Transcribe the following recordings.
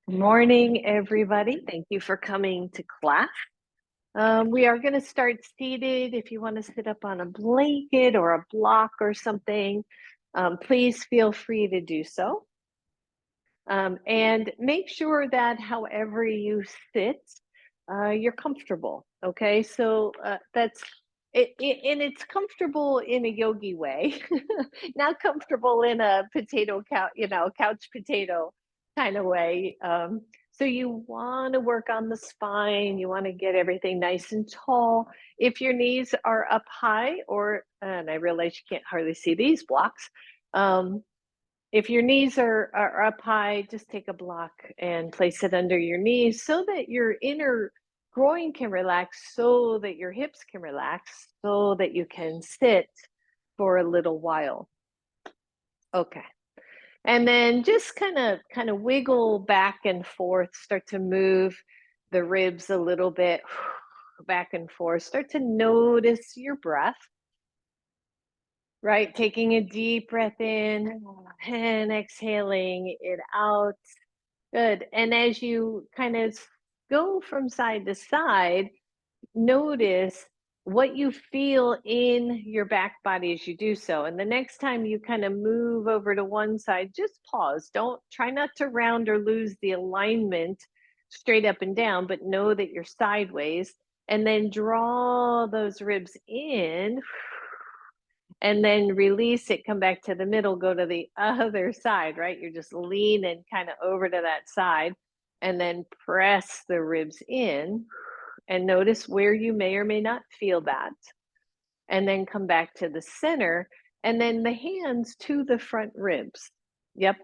Morning, everybody. Thank you for coming to class. We are going to start seated. If you want to sit up on a blanket or a block or something, please feel free to do so. And make sure that however you sit, you're comfortable. Okay, so that's it, and it's comfortable in a yogi way, not comfortable in a potato couch, couch potato kind of way. So you want to work on the spine. You want to get everything nice and tall. If your knees are up high, and I realize you can't hardly see these blocks. If your knees are up high, just take a block and place it under your knees so that your inner groin can relax, so that your hips can relax, so that you can sit for a little while. Okay. And then just kind of wiggle back and forth, start to move the ribs a little bit back and forth. Start to notice your breath. Right, taking a deep breath in and exhaling it out. Good. And as you kind of go from side to side, notice what you feel in your back body as you do so. And the next time you kind of move over to one side, just pause. Don't try not to round or lose the alignment straight up and down, but know that you're sideways. And then draw those ribs in and then release it, come back to the middle, go to the other side, right? You're just leaning kind of over to that side and then press the ribs in and notice where you may or may not feel that. And then come back to the center and then the hands to the front ribs. Yep.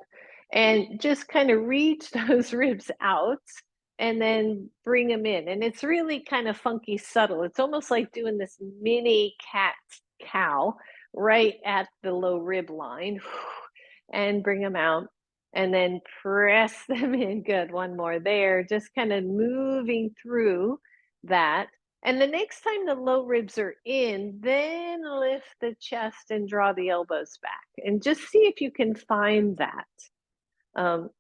And just kind of reach those ribs out and then bring them in. And it's really kind of funky, subtle. It's almost like doing this mini cat cow right at the low rib line and bring them out and then press them in. Good. One more there. Just kind of moving through that. And the next time the low ribs are in, then lift the chest and draw the elbows back and just see if you can find that. Um,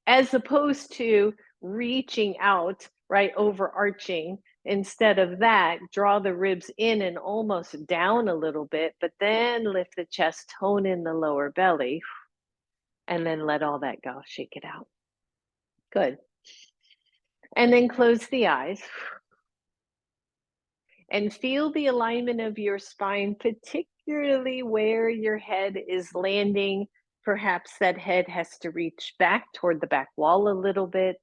as opposed to reaching out, right, overarching. Instead of that, draw the ribs in and almost down a little bit, but then lift the chest, tone in the lower belly, and then let all that go. Shake it out. Good. And then close the eyes and feel the alignment of your spine, particularly where your head is landing. Perhaps that head has to reach back toward the back wall a little bit,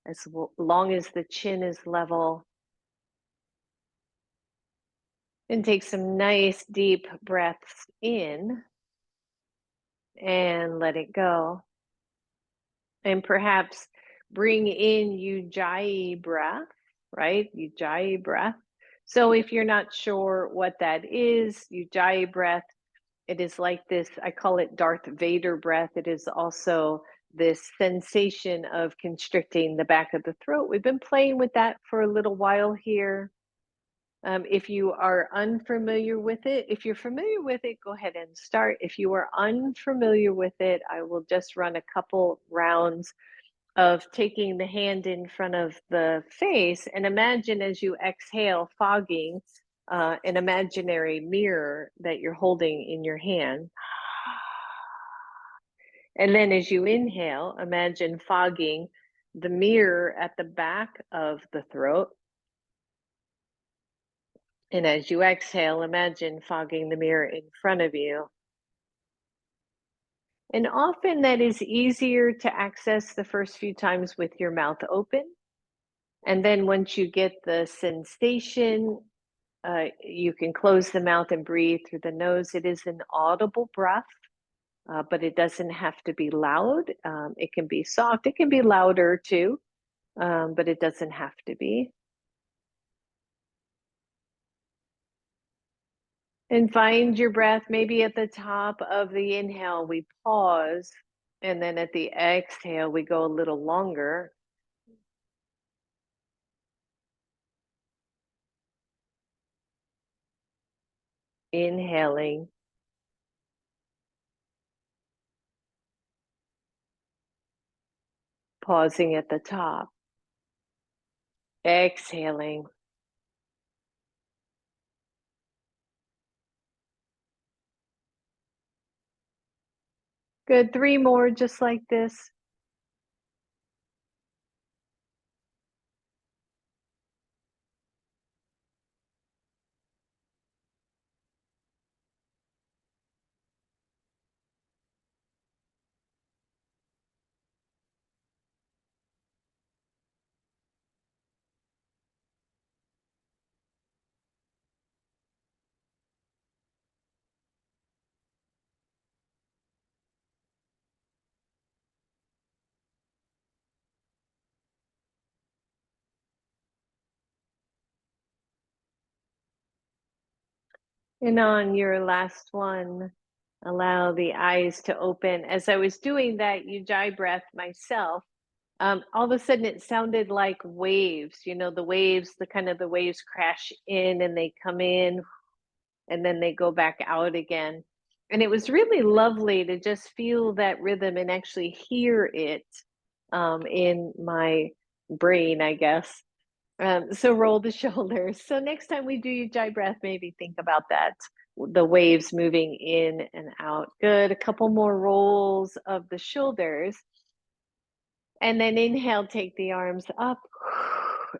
as long as the chin is level. And take some nice deep breaths in and let it go. And perhaps bring in Ujjayi breath, right? Ujjayi breath. So if you're not sure what that is, Ujjayi breath, it is like this, I call it Darth Vader breath. It is also this sensation of constricting the back of the throat. We've been playing with that for a little while here. If you are unfamiliar with it, if you're familiar with it, go ahead and start. If you are unfamiliar with it, I will just run a couple rounds of taking the hand in front of the face and imagine as you exhale, fogging an imaginary mirror that you're holding in your hand. And then as you inhale, imagine fogging the mirror at the back of the throat. And as you exhale, imagine fogging the mirror in front of you. And often that is easier to access the first few times with your mouth open. And then once you get the sensation, you can close the mouth and breathe through the nose. It is an audible breath, but it doesn't have to be loud. It can be soft. It can be louder too, but it doesn't have to be. And find your breath. Maybe at the top of the inhale, we pause. And then at the exhale, we go a little longer. Inhaling. Pausing at the top. Exhaling. Good. 3 more just like this. And on your last one, allow the eyes to open. As I was doing that ujjayi breath myself, all of a sudden it sounded like waves, the waves, the waves crash in and they come in and then they go back out again. And it was really lovely to just feel that rhythm and actually hear it in my brain, I guess. So roll the shoulders. So next time we do ujjayi breath, maybe think about that. The waves moving in and out. Good. A couple more rolls of the shoulders. And then inhale, take the arms up.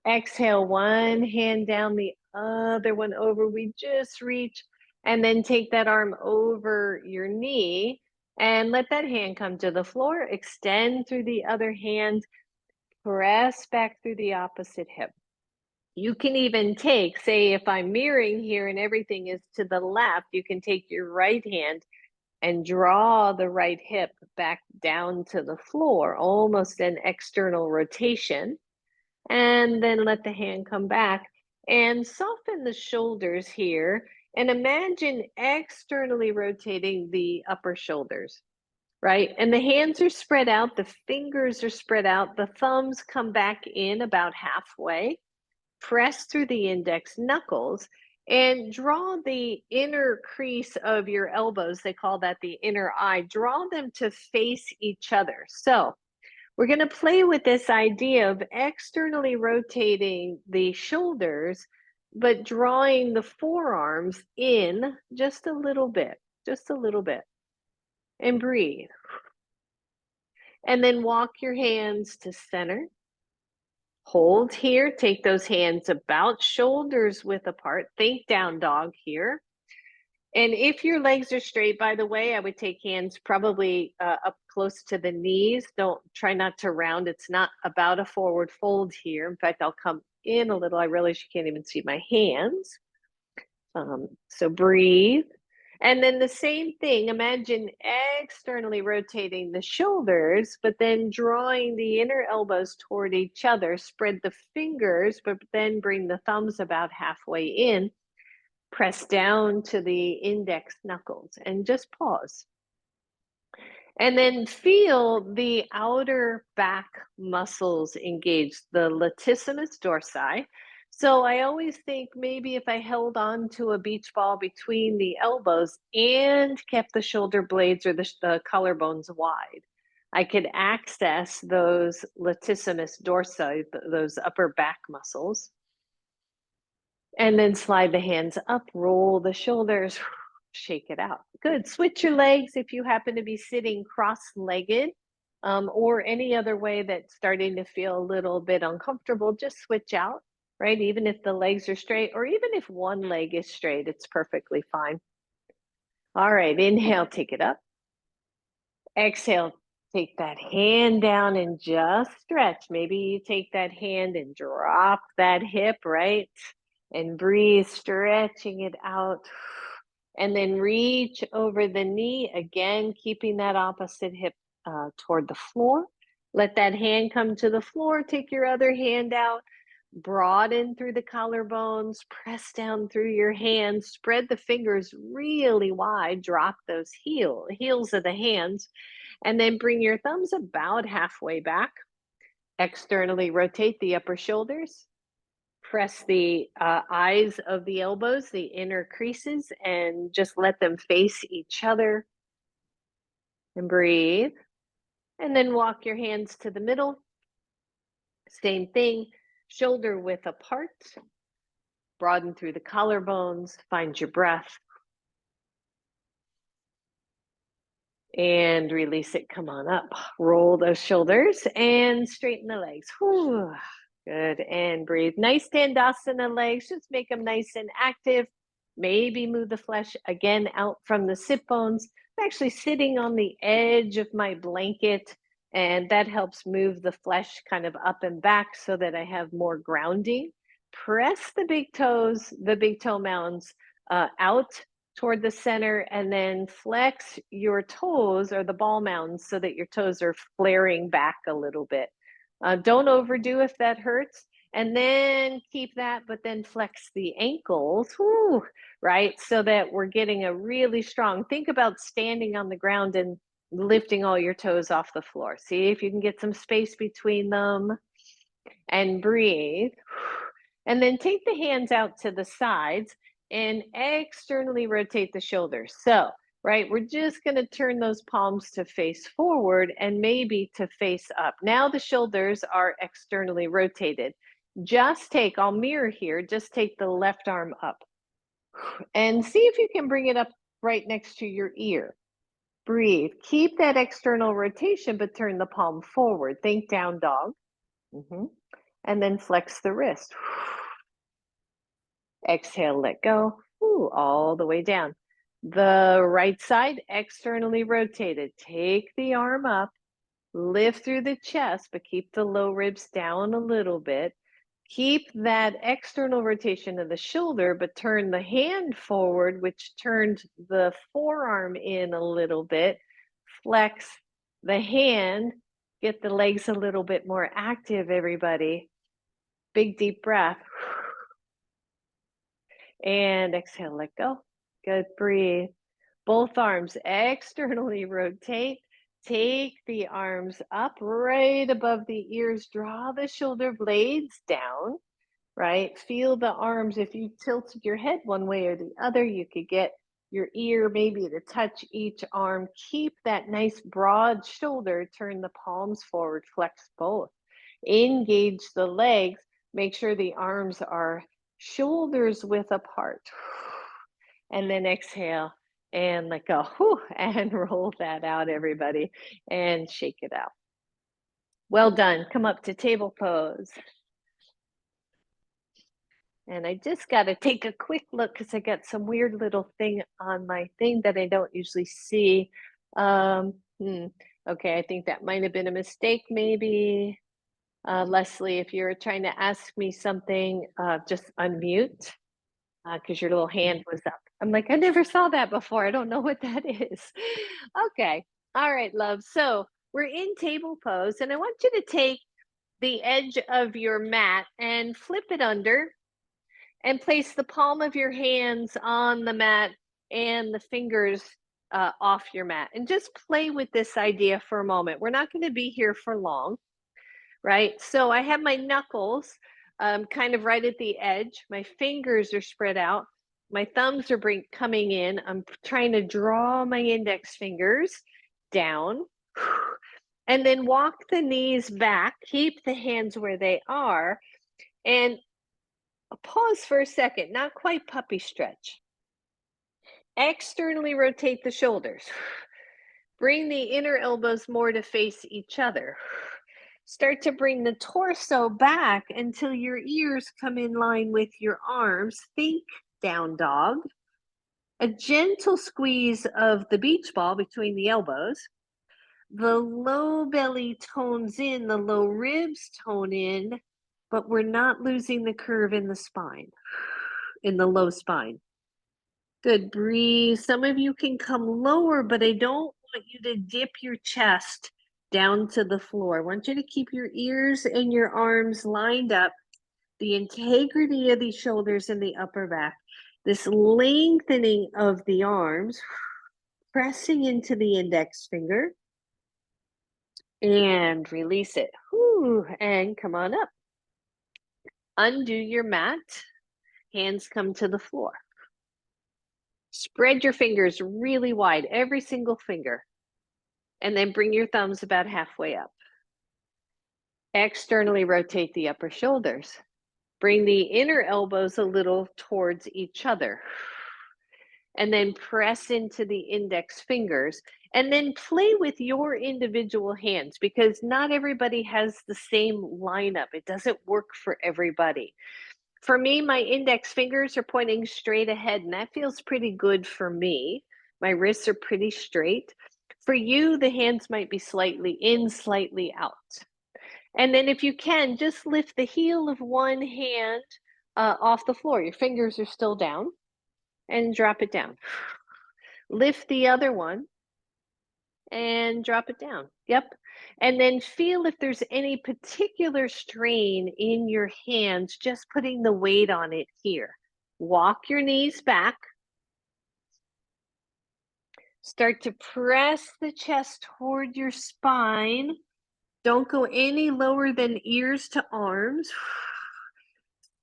Exhale, one hand down, the other one over. We just reach. And then take that arm over your knee and let that hand come to the floor. Extend through the other hand. Press back through the opposite hip. You can even take, say, if I'm mirroring here and everything is to the left, you can take your right hand and draw the right hip back down to the floor, almost an external rotation. And then let the hand come back and soften the shoulders here. And imagine externally rotating the upper shoulders, right? And the hands are spread out, the fingers are spread out, the thumbs come back in about halfway. Press through the index knuckles and draw the inner crease of your elbows. They call that the inner eye. Draw them to face each other. So we're going to play with this idea of externally rotating the shoulders, but drawing the forearms in just a little bit, and breathe. And then walk your hands to center. Hold here, take those hands about shoulders width apart. Think down dog here. And if your legs are straight, by the way, I would take hands probably up close to the knees. Don't try not to round. It's not about a forward fold here. In fact, I'll come in a little. I realize you can't even see my hands. So breathe. And then the same thing, imagine externally rotating the shoulders, but then drawing the inner elbows toward each other. Spread the fingers, but then bring the thumbs about halfway in. Press down to the index knuckles and just pause. And then feel the outer back muscles engage, the latissimus dorsi. So I always think maybe if I held on to a beach ball between the elbows and kept the shoulder blades or the collarbones wide, I could access those latissimus dorsi, those upper back muscles. And then slide the hands up, roll the shoulders, shake it out. Good. Switch your legs if you happen to be sitting cross-legged or any other way that's starting to feel a little bit uncomfortable. Just switch out, right? Even if the legs are straight or even if one leg is straight, it's perfectly fine. All right, inhale, take it up. Exhale, take that hand down and just stretch. Maybe you take that hand and drop that hip, right? And breathe, stretching it out. And then reach over the knee, again, keeping that opposite hip toward the floor. Let that hand come to the floor. Take your other hand out. Broaden through the collarbones. Press down through your hands. Spread the fingers really wide. Drop those heels of the hands. And then bring your thumbs about halfway back. Externally rotate the upper shoulders. Press the eyes of the elbows, the inner creases, and just let them face each other. And breathe. And then walk your hands to the middle. Same thing, shoulder width apart, broaden through the collarbones, find your breath. And release it, come on up. Roll those shoulders and straighten the legs. Whew. Good, and breathe. Nice Dandasana legs, just make them nice and active. Maybe move the flesh again out from the sit bones. I'm actually sitting on the edge of my blanket, and that helps move the flesh kind of up and back so that I have more grounding. Press the big toes, the big toe mounds out toward the center, and then flex your toes or the ball mounds so that your toes are flaring back a little bit. Don't overdo if that hurts. And then keep that, but then flex the ankles, whoo, right? So that we're getting a really strong, think about standing on the ground and lifting all your toes off the floor. See if you can get some space between them and breathe. And then take the hands out to the sides and externally rotate the shoulders. So, right, we're just going to turn those palms to face forward and maybe to face up. Now the shoulders are externally rotated. Just take, I'll mirror here, just take the left arm up and see if you can bring it up right next to your ear. Breathe. Keep that external rotation, but turn the palm forward. Think down dog. And then flex the wrist. Exhale, let go. Ooh, all the way down. The right side externally rotated. Take the arm up, lift through the chest, but keep the low ribs down a little bit. Keep that external rotation of the shoulder, but turn the hand forward, which turned the forearm in a little bit. Flex the hand, get the legs a little bit more active, everybody. Big deep breath. And exhale, let go. Good, breathe. Both arms externally rotate. Take the arms up right above the ears. Draw the shoulder blades down, right? Feel the arms. If you tilted your head one way or the other, you could get your ear maybe to touch each arm. Keep that nice broad shoulder. Turn the palms forward, flex both. Engage the legs. Make sure the arms are shoulders width apart. And then exhale and let go. Whew, and roll that out, everybody, and shake it out. Well done. Come up to table pose. And I just got to take a quick look because I got some weird little thing on my thing that I don't usually see. Okay, I think that might have been a mistake, maybe. Leslie, if you're trying to ask me something, just unmute because your little hand was up. I'm like, I never saw that before. I don't know what that is. Okay. All right, love. So we're in table pose, and I want you to take the edge of your mat and flip it under and place the palm of your hands on the mat and the fingers off your mat. And just play with this idea for a moment. We're not going to be here for long, right? So I have my knuckles kind of right at the edge. My fingers are spread out. My thumbs are coming in. I'm trying to draw my index fingers down. And then walk the knees back. Keep the hands where they are. And pause for a second, not quite puppy stretch. Externally rotate the shoulders. Bring the inner elbows more to face each other. Start to bring the torso back until your ears come in line with your arms. Think down dog. A gentle squeeze of the beach ball between the elbows. The low belly tones in, the low ribs tone in, but we're not losing the curve in the spine, in the low spine. Good, breathe. Some of you can come lower, but I don't want you to dip your chest down to the floor. I want you to keep your ears and your arms lined up, the integrity of these shoulders and the upper back, this lengthening of the arms, pressing into the index finger, and release it. Whew, and come on up. Undo your mat, hands come to the floor. Spread your fingers really wide, every single finger. And then bring your thumbs about halfway up. Externally rotate the upper shoulders. Bring the inner elbows a little towards each other. And then press into the index fingers. And then play with your individual hands because not everybody has the same lineup. It doesn't work for everybody. For me, my index fingers are pointing straight ahead, and that feels pretty good for me. My wrists are pretty straight. For you, the hands might be slightly in, slightly out. And then if you can, just lift the heel of one hand off the floor. Your fingers are still down, and drop it down. Lift the other one and drop it down. Yep. And then feel if there's any particular strain in your hands, just putting the weight on it here. Walk your knees back. Start to press the chest toward your spine. Don't go any lower than ears to arms.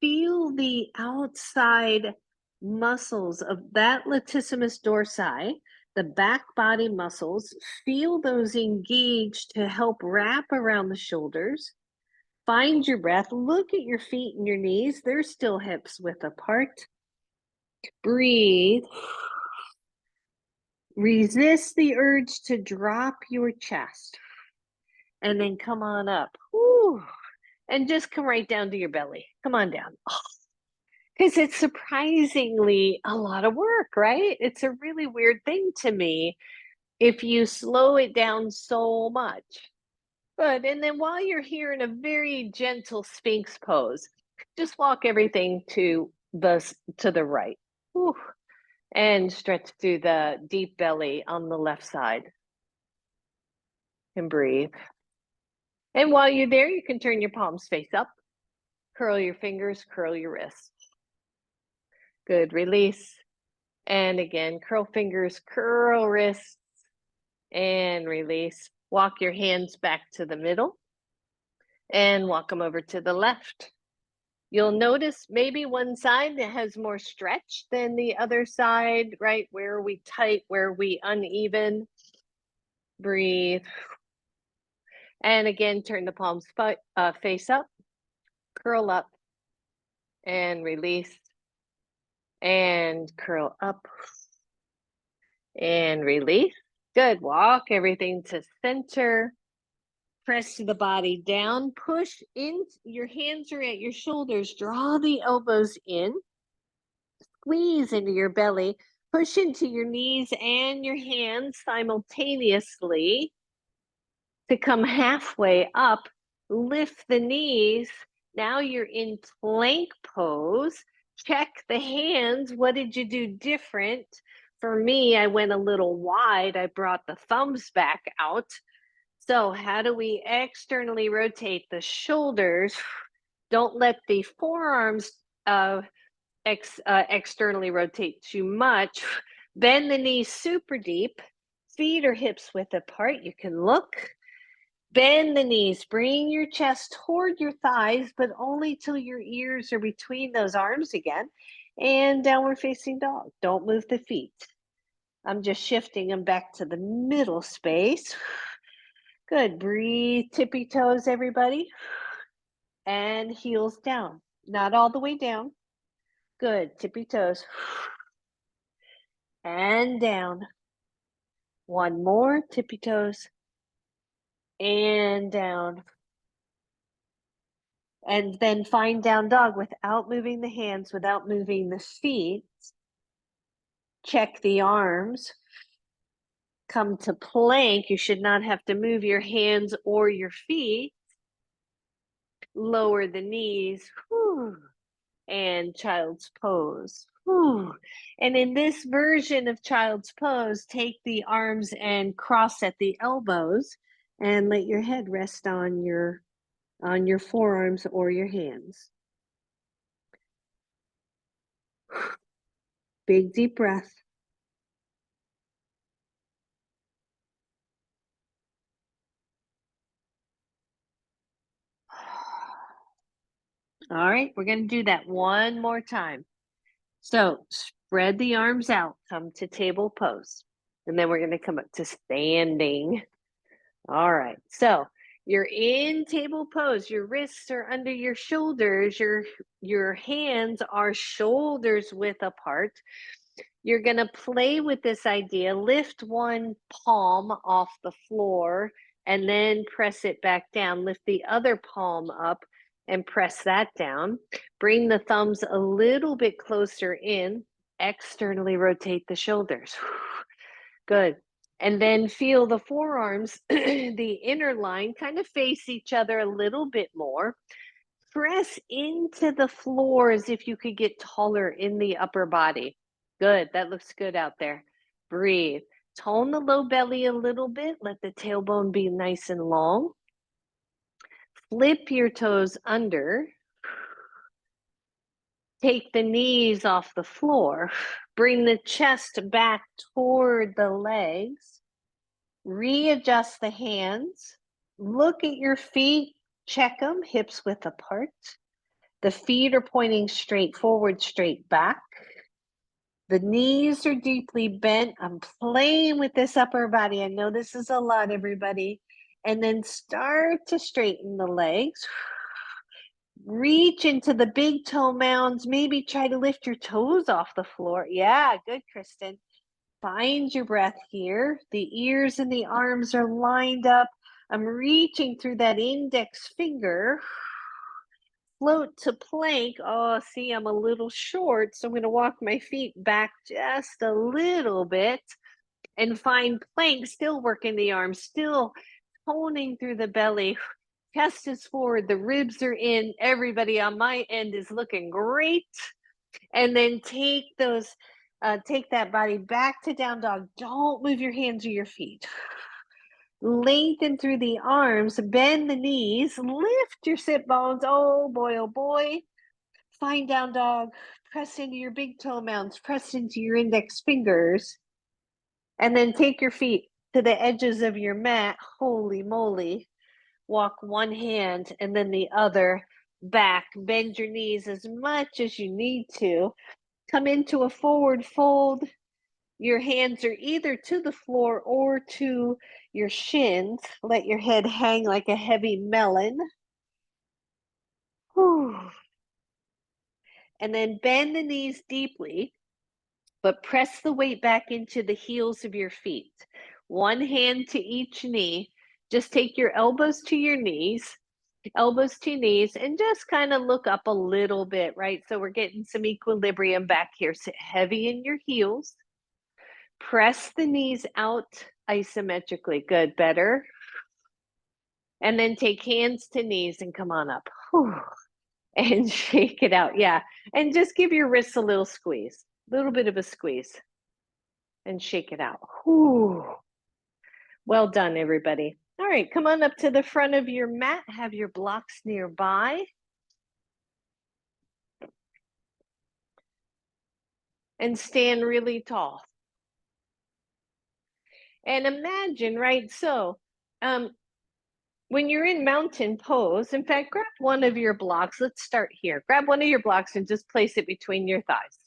Feel the outside muscles of that latissimus dorsi, the back body muscles. Feel those engaged to help wrap around the shoulders. Find your breath. Look at your feet and your knees. They're still hips width apart. Breathe. Resist the urge to drop your chest. And then come on up. Whew. And just come right down to your belly. Come on down. Because it's surprisingly a lot of work, right? It's a really weird thing to me if you slow it down so much. Good. And then while you're here in a very gentle Sphinx pose, just walk everything to the right. Whew. And stretch through the deep belly on the left side. And breathe. And while you're there, you can turn your palms face up, curl your fingers, curl your wrists. Good. Release. And again, curl fingers, curl wrists, and release. Walk your hands back to the middle and walk them over to the left. You'll notice maybe one side that has more stretch than the other side, right? Where are we tight? Where are we uneven? Breathe. And again, turn the palms face up, curl up, and release. And curl up and release. Good. Walk everything to center. Press the body down. Push in. Your hands are at your shoulders. Draw the elbows in. Squeeze into your belly. Push into your knees and your hands simultaneously to come halfway up. Lift the knees. Now you're in plank pose. Check the hands. What did you do different? For me, I went a little wide. I brought the thumbs back out. So how do we externally rotate the shoulders? Don't let the forearms externally rotate too much. Bend the knees super deep. Feet or hips width apart. You can look. Bend the knees, bring your chest toward your thighs, but only till your ears are between those arms again. And downward facing dog. Don't move the feet. I'm just shifting them back to the middle space. Good. Breathe, tippy toes, everybody. And heels down. Not all the way down. Good. Tippy toes. And down. One more. Tippy toes. And down. And then find down dog without moving the hands, without moving the feet. Check the arms. Come to plank. You should not have to move your hands or your feet. Lower the knees. Whew. And child's pose. Whew. And in this version of child's pose, take the arms and cross at the elbows and let your head rest on your forearms or your hands. Big deep breath. All right, we're going to do that one more time. So spread the arms out, come to table pose, and then we're going to come up to standing. All right, so You're in table pose. Your wrists are under your shoulders. Your hands are shoulders width apart. You're going to play with this idea. Lift one palm off the floor and then press it back down. Lift the other palm up and press that down. Bring the thumbs a little bit closer in. Externally rotate the shoulders. Good. And then feel the forearms, the inner line, kind of face each other a little bit more. Press into the floor as if you could get taller in the upper body. Good. That looks good out there. Breathe. Tone the low belly a little bit. Let the tailbone be nice and long. Flip your toes under. Take the knees off the floor. Bring the chest back toward the legs. Readjust the hands. Look at your feet. Check them, hips width apart. The feet are pointing straight forward, straight back. The knees are deeply bent. I'm playing with this upper body. I know this is a lot, everybody. And then start to straighten the legs. Reach into the big toe mounds. Maybe try to lift your toes off the floor. Yeah, good, Kristen. Find your breath here. The ears and the arms are lined up. I'm reaching through that index finger. Float to plank. Oh, see, I'm a little short, so I'm going to walk my feet back just a little bit and find plank. Still working the arms, still toning through the belly. Chest is forward, the ribs are in. Everybody on my end is looking great. And then take that body back to down dog. Don't move your hands or your feet. Lengthen through the arms, bend the knees, lift your sit bones. Oh boy, oh boy. Find down dog, press into your big toe mounds, press into your index fingers, and then take your feet to the edges of your mat. Holy moly. Walk one hand and then the other back. Bend your knees as much as you need to. Come into a forward fold. Your hands are either to the floor or to your shins. Let your head hang like a heavy melon. Whew. And then bend the knees deeply, but press the weight back into the heels of your feet. One hand to each knee. Just take your elbows to your knees, and just kind of look up a little bit, right? So we're getting some equilibrium back here. Sit heavy in your heels. Press the knees out isometrically. Good, better. And then take hands to knees and come on up. Whew. And shake it out. Yeah. And just give your wrists a little squeeze, a little bit of a squeeze, and shake it out. Whew. Well done, everybody. All right, come on up to the front of your mat. Have your blocks nearby. And stand really tall. And imagine, right? So, when you're in mountain pose, in fact, grab one of your blocks. Let's start here. Grab one of your blocks and just place it between your thighs.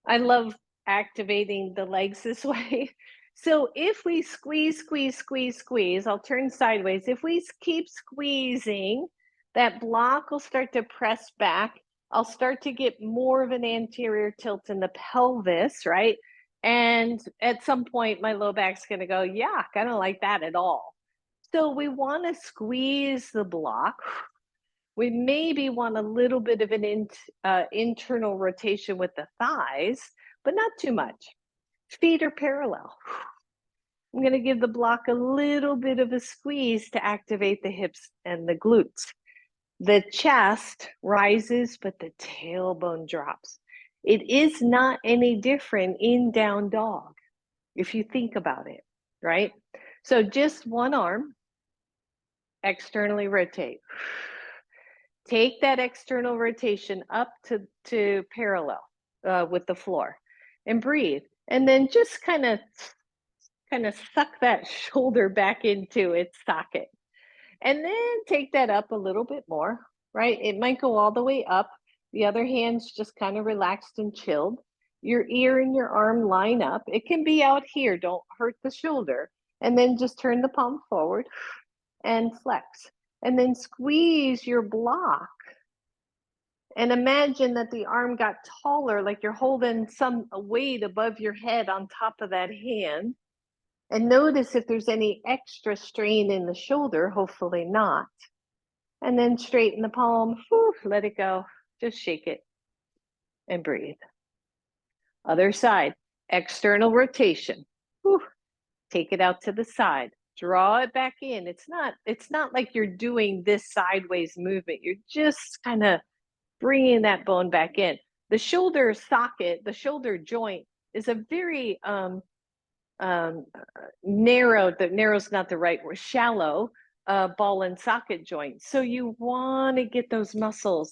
I love activating the legs this way. So if we squeeze, squeeze, squeeze, squeeze, I'll turn sideways. If we keep squeezing, that block will start to press back. I'll start to get more of an anterior tilt in the pelvis, right? And at some point, my low back's going to go, yeah, I don't like that at all. So we want to squeeze the block. We maybe want a little bit of an internal rotation with the thighs, but not too much. Feet are parallel. I'm going to give the block a little bit of a squeeze to activate the hips and the glutes. The chest rises, but the tailbone drops. It is not any different in down dog, if you think about it, right? So just one arm, externally rotate. Take that external rotation up to parallel with the floor and breathe. And then just kind of suck that shoulder back into its socket. And then take that up a little bit more, right? It might go all the way up. The other hand's just kind of relaxed and chilled. Your ear and your arm line up. It can be out here. Don't hurt the shoulder. And then just turn the palm forward and flex. And then squeeze your block. And imagine that the arm got taller, like you're holding some weight above your head on top of that hand. And notice if there's any extra strain in the shoulder, hopefully not. And then straighten the palm, whew, let it go. Just shake it and breathe. Other side, external rotation. Whew. Take it out to the side. Draw it back in. It's not like you're doing this sideways movement. You're just kind of bringing that bone back in. The shoulder socket, the shoulder joint is a very narrow's not the right word, shallow ball and socket joint. So you want to get those muscles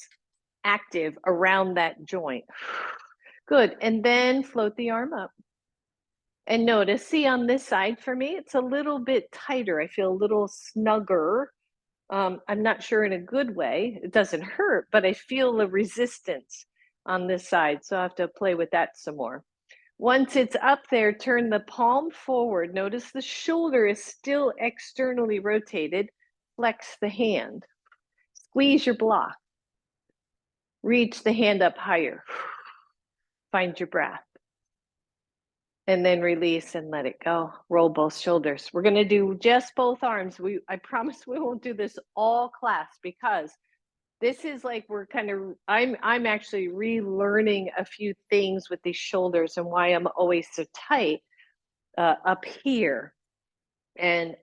active around that joint. Good. And then float the arm up. And notice, see on this side for me, it's a little bit tighter. I feel a little snugger. I'm not sure in a good way. It doesn't hurt, but I feel the resistance on this side. So I have to play with that some more. Once it's up there, turn the palm forward. Notice the shoulder is still externally rotated. Flex the hand. Squeeze your block. Reach the hand up higher. Find your breath. And then release and let it go. Roll both shoulders. We're going to do just both arms. I promise we won't do this all class because this is like I'm actually relearning a few things with these shoulders and why I'm always so tight up here. And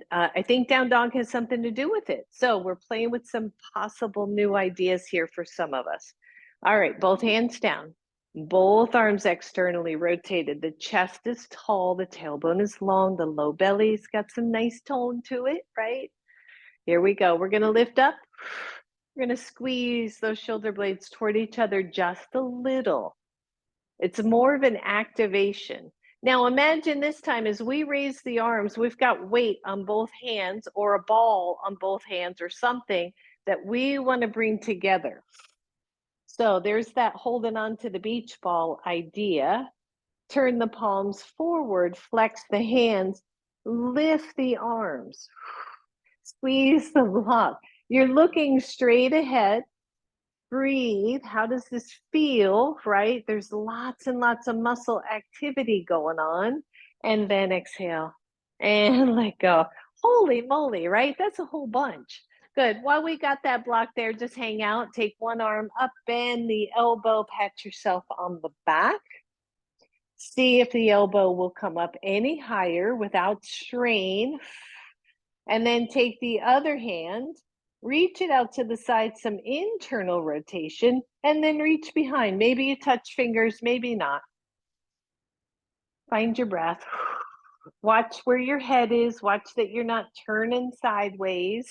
I think down dog has something to do with it. So we're playing with some possible new ideas here for some of us. All right, both hands down. Both arms externally rotated. The chest is tall, the tailbone is long, the low belly's got some nice tone to it, right? Here we go. We're going to lift up. We're going to squeeze those shoulder blades toward each other just a little. It's more of an activation. Now imagine this time as we raise the arms, we've got weight on both hands or a ball on both hands or something that we want to bring together. So there's that holding on to the beach ball idea. Turn the palms forward, flex the hands, lift the arms, squeeze the block. You're looking straight ahead. Breathe. How does this feel, right? There's lots and lots of muscle activity going on. And then exhale and let go. Holy moly, right? That's a whole bunch. Good. While we got that block there, just hang out. Take one arm up, bend the elbow, pat yourself on the back. See if the elbow will come up any higher without strain. And then take the other hand, reach it out to the side, some internal rotation, and then reach behind. Maybe you touch fingers, maybe not. Find your breath. Watch where your head is. Watch that you're not turning sideways,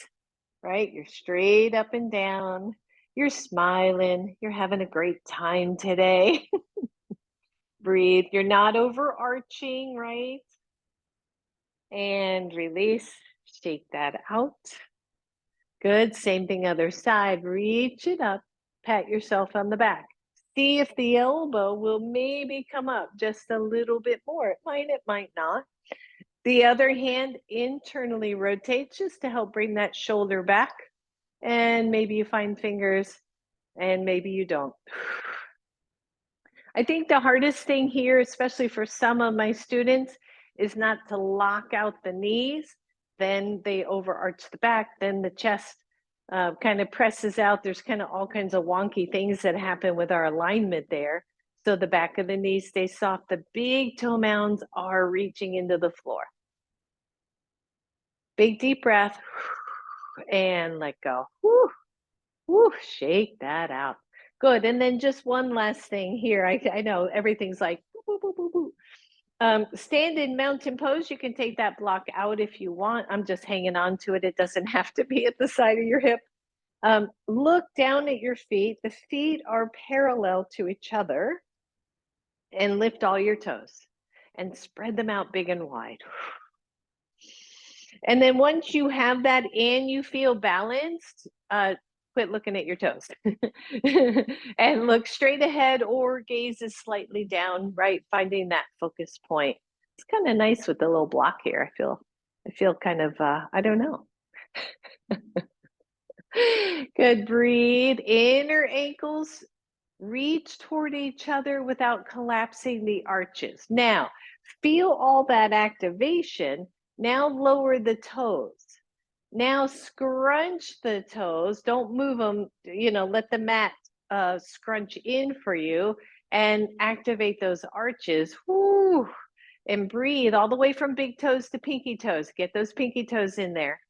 right? You're straight up and down. You're smiling. You're having a great time today. Breathe. You're not overarching, right? And release. Shake that out. Good. Same thing, other side. Reach it up. Pat yourself on the back. See if the elbow will maybe come up just a little bit more. It might not. The other hand internally rotates just to help bring that shoulder back. And maybe you find fingers and maybe you don't. I think the hardest thing here, especially for some of my students, is not to lock out the knees. Then they overarch the back, then the chest kind of presses out. There's kind of all kinds of wonky things that happen with our alignment there. So the back of the knees stays soft. The big toe mounds are reaching into the floor. Big deep breath and let go. Woo, woo, shake that out. Good. And then just one last thing here. I know everything's like boo, boo, boo, boo. Stand in mountain pose. You can take that block out if you want. I'm just hanging on to it. It doesn't have to be at the side of your hip. Look down at your feet. The feet are parallel to each other. And lift all your toes and spread them out big and wide. And then once you have that and you feel balanced, quit looking at your toes and look straight ahead or gaze is slightly down, right? Finding that focus point. It's kind of nice with the little block here. I feel kind of, I don't know. Good, breathe. Inner ankles reach toward each other without collapsing the arches. Now, feel all that activation. Now lower the toes. Now scrunch the toes. Don't move them, let the mat scrunch in for you and activate those arches. Whoo! And breathe all the way from big toes to pinky toes. Get those pinky toes in there.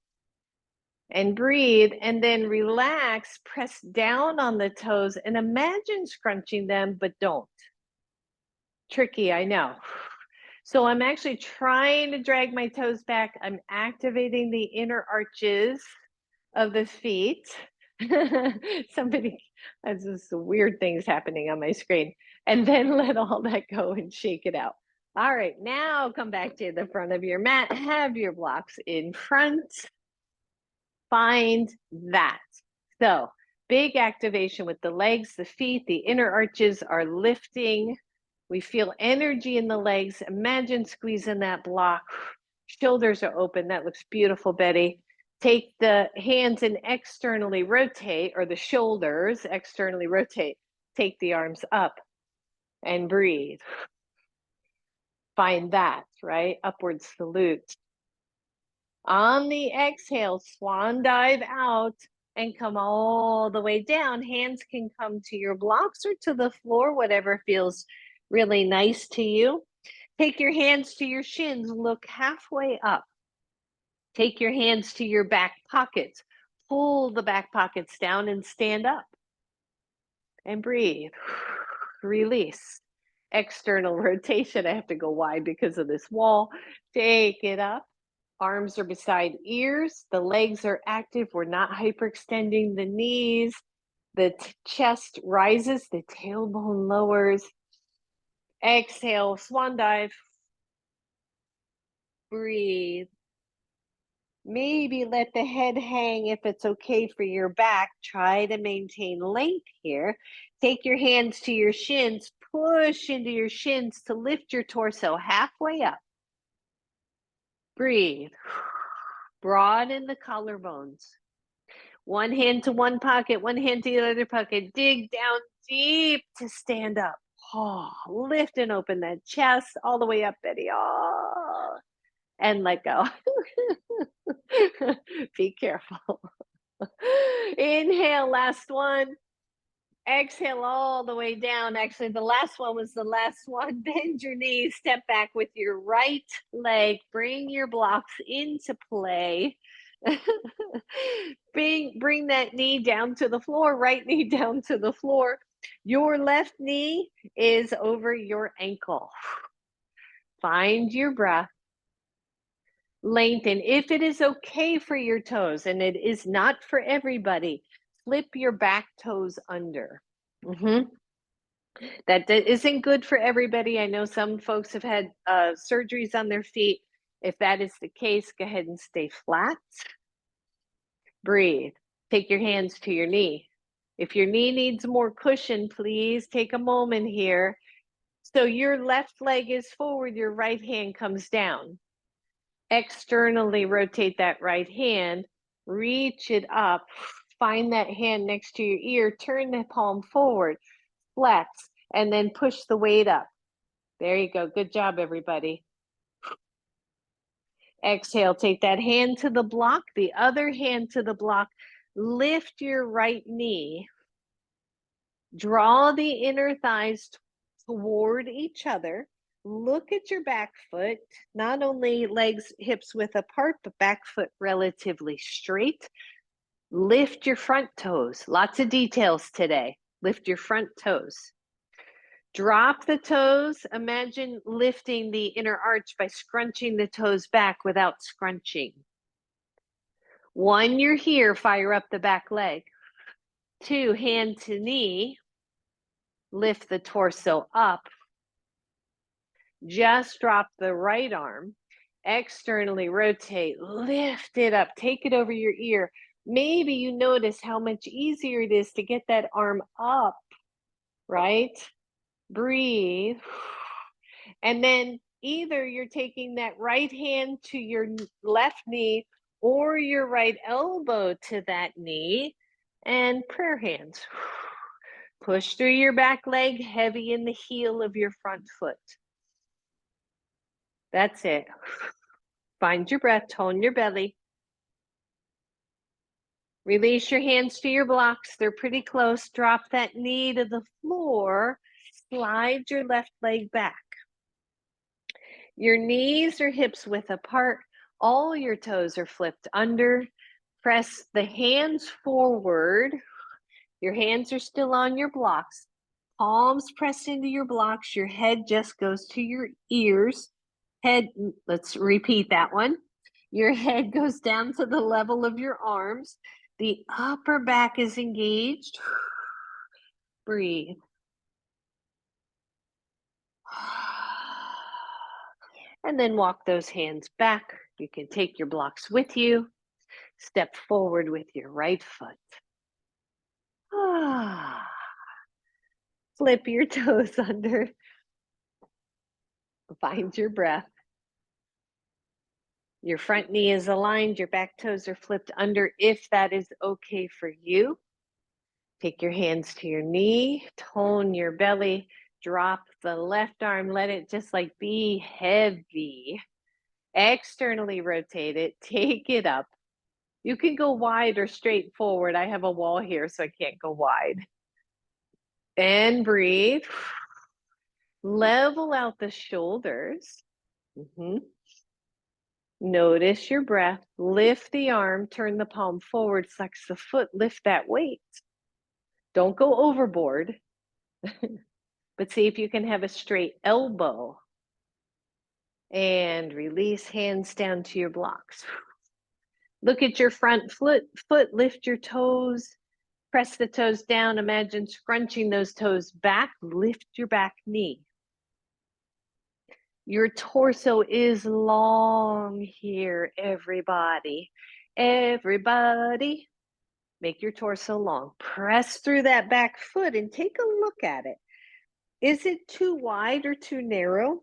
And breathe, and then relax, press down on the toes and imagine scrunching them, but don't. Tricky, I know. So I'm actually trying to drag my toes back. I'm activating the inner arches of the feet. Somebody has this weird things happening on my screen. And then let all that go and shake it out. All right, now come back to the front of your mat. Have your blocks in front. Find that. So big activation with the legs, the feet, the inner arches are lifting. We feel energy in the legs. Imagine squeezing that block. Shoulders are open. That looks beautiful, Betty. Take the hands and externally rotate, or the shoulders externally rotate. Take the arms up and breathe. Find that, right? Upward salute. On the exhale, swan dive out and come all the way down. Hands can come to your blocks or to the floor, whatever feels really nice to you. Take your hands to your shins, look halfway up. Take your hands to your back pockets. Pull the back pockets down and stand up. And breathe. Release. External rotation. I have to go wide because of this wall. Take it up. Arms are beside ears. The legs are active. We're not hyperextending the knees. The chest rises. The tailbone lowers. Exhale, swan dive. Breathe. Maybe let the head hang if it's okay for your back. Try to maintain length here. Take your hands to your shins. Push into your shins to lift your torso halfway up. Breathe. Broaden the collarbones. One hand to one pocket, one hand to the other pocket. Dig down deep to stand up. Oh, lift and open that chest all the way up, Betty. Oh, and let go. Be careful. Inhale, last one. Exhale all the way down. Actually, the last one was the last one. Bend your knees, step back with your right leg. Bring your blocks into play. Bring that knee down to the floor, right knee down to the floor. Your left knee is over your ankle. Find your breath. Lengthen. If it is okay for your toes, and it is not for everybody, flip your back toes under. That isn't good for everybody. I know some folks have had surgeries on their feet. If that is the case, go ahead and stay flat. Breathe. Take your hands to your knee. If your knee needs more cushion, please take a moment here. So your left leg is forward, your right hand comes down. Externally rotate that right hand, reach it up, find that hand next to your ear, turn the palm forward, flex, and then push the weight up. There you go. Good job, everybody. Exhale, take that hand to the block, the other hand to the block. Lift your right knee. Draw the inner thighs toward each other. Look at your back foot, not only legs, hips width apart, but back foot relatively straight. Lift your front toes. Lots of details today. Lift your front toes. Drop the toes. Imagine lifting the inner arch by scrunching the toes back without scrunching. 1, you're here, fire up the back leg. 2, hand to knee. Lift the torso up. Just drop the right arm. Externally rotate, lift it up, take it over your ear. Maybe you notice how much easier it is to get that arm up, right? Breathe. And then either you're taking that right hand to your left knee or your right elbow to that knee, and prayer hands. Push through your back leg, heavy in the heel of your front foot. That's it. Find your breath, tone your belly. Release your hands to your blocks. They're pretty close. Drop that knee to the floor. Slide your left leg back. Your knees or hips width apart. All your toes are flipped under. Press the hands forward. Your hands are still on your blocks. Palms pressed into your blocks. Your head just goes to your ears. Let's repeat that one. Your head goes down to the level of your arms. The upper back is engaged. Breathe. And then walk those hands back. You can take your blocks with you. Step forward with your right foot. Flip your toes under. Find your breath. Your front knee is aligned. Your back toes are flipped under if that is okay for you. Take your hands to your knee. Tone your belly. Drop the left arm. Let it just like be heavy. Externally rotate it. Take it up. You can go wide or straight forward. I have a wall here, so I can't go wide. And breathe. Level out the shoulders. Notice your breath. Lift the arm, turn the palm forward, flex the foot, lift that weight. Don't go overboard, but see if you can have a straight elbow. And release, hands down to your blocks. Look at your front foot, lift your toes, press the toes down. Imagine scrunching those toes back, lift your back knee. Your torso is long here, everybody. Everybody, make your torso long. Press through that back foot and take a look at it. Is it too wide or too narrow?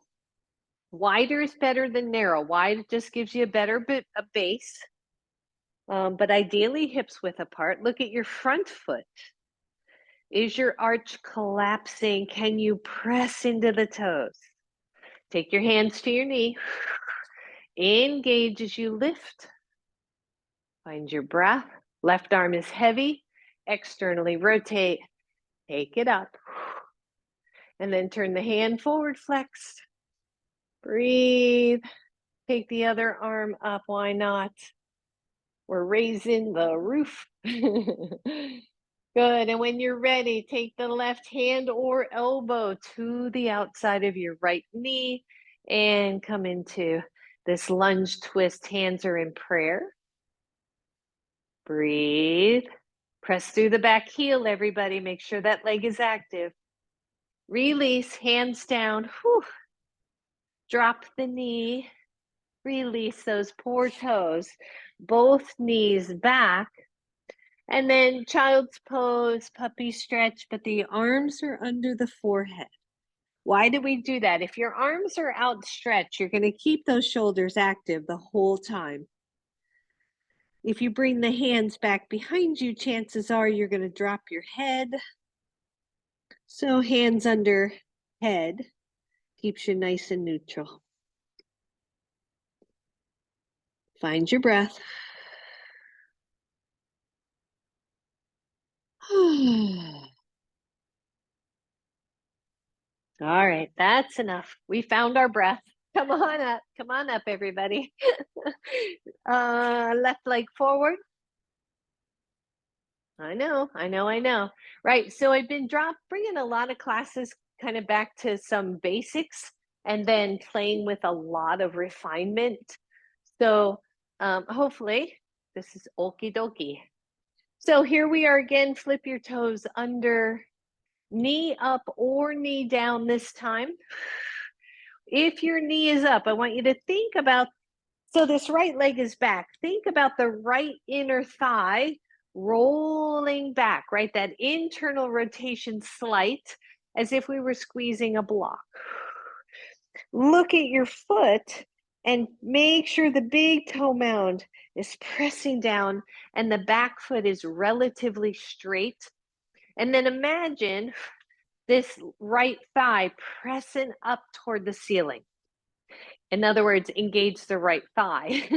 Wider is better than narrow. Wide just gives you a better base. But ideally hips width apart. Look at your front foot. Is your arch collapsing? Can you press into the toes? Take your hands to your knee. Engage as you lift. Find your breath. Left arm is heavy. Externally rotate. Take it up. And then turn the hand forward, flex. Breathe. Take the other arm up. Why not? We're raising the roof. Good. And when you're ready, take the left hand or elbow to the outside of your right knee and come into this lunge twist. Hands are in prayer. Breathe. Press through the back heel, everybody. Make sure that leg is active. Release, hands down. Whew. Drop the knee. Release those poor toes. Both knees back. And then child's pose, puppy stretch, but the arms are under the forehead. Why do we do that? If your arms are outstretched, you're going to keep those shoulders active the whole time. If you bring the hands back behind you, chances are you're going to drop your head. So hands under head keeps you nice and neutral. Find your breath. All right, that's enough. We found our breath. Come on up, everybody. Left leg forward. I know. Right, so I've been bringing a lot of classes kind of back to some basics and then playing with a lot of refinement. So hopefully this is okie dokie. So here we are again, flip your toes under, knee up or knee down this time. If your knee is up, I want you to think about, so this right leg is back. Think about the right inner thigh rolling back, right? That internal rotation slight, as if we were squeezing a block. Look at your foot. And make sure the big toe mound is pressing down and the back foot is relatively straight. And then imagine this right thigh pressing up toward the ceiling. In other words, engage the right thigh.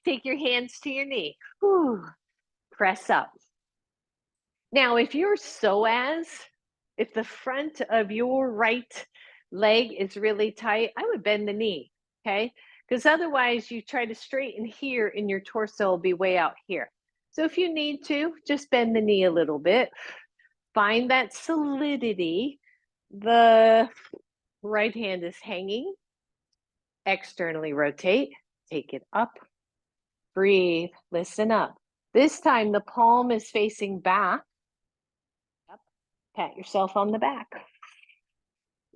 Take your hands to your knee. Whew. Press up. Now, if you're psoas, if the front of your right leg is really tight, I would bend the knee, okay? Because otherwise you try to straighten here and your torso will be way out here. So if you need to, just bend the knee a little bit. Find that solidity. The right hand is hanging. Externally rotate, take it up. Breathe, listen up. This time the palm is facing back. Pat yourself on the back.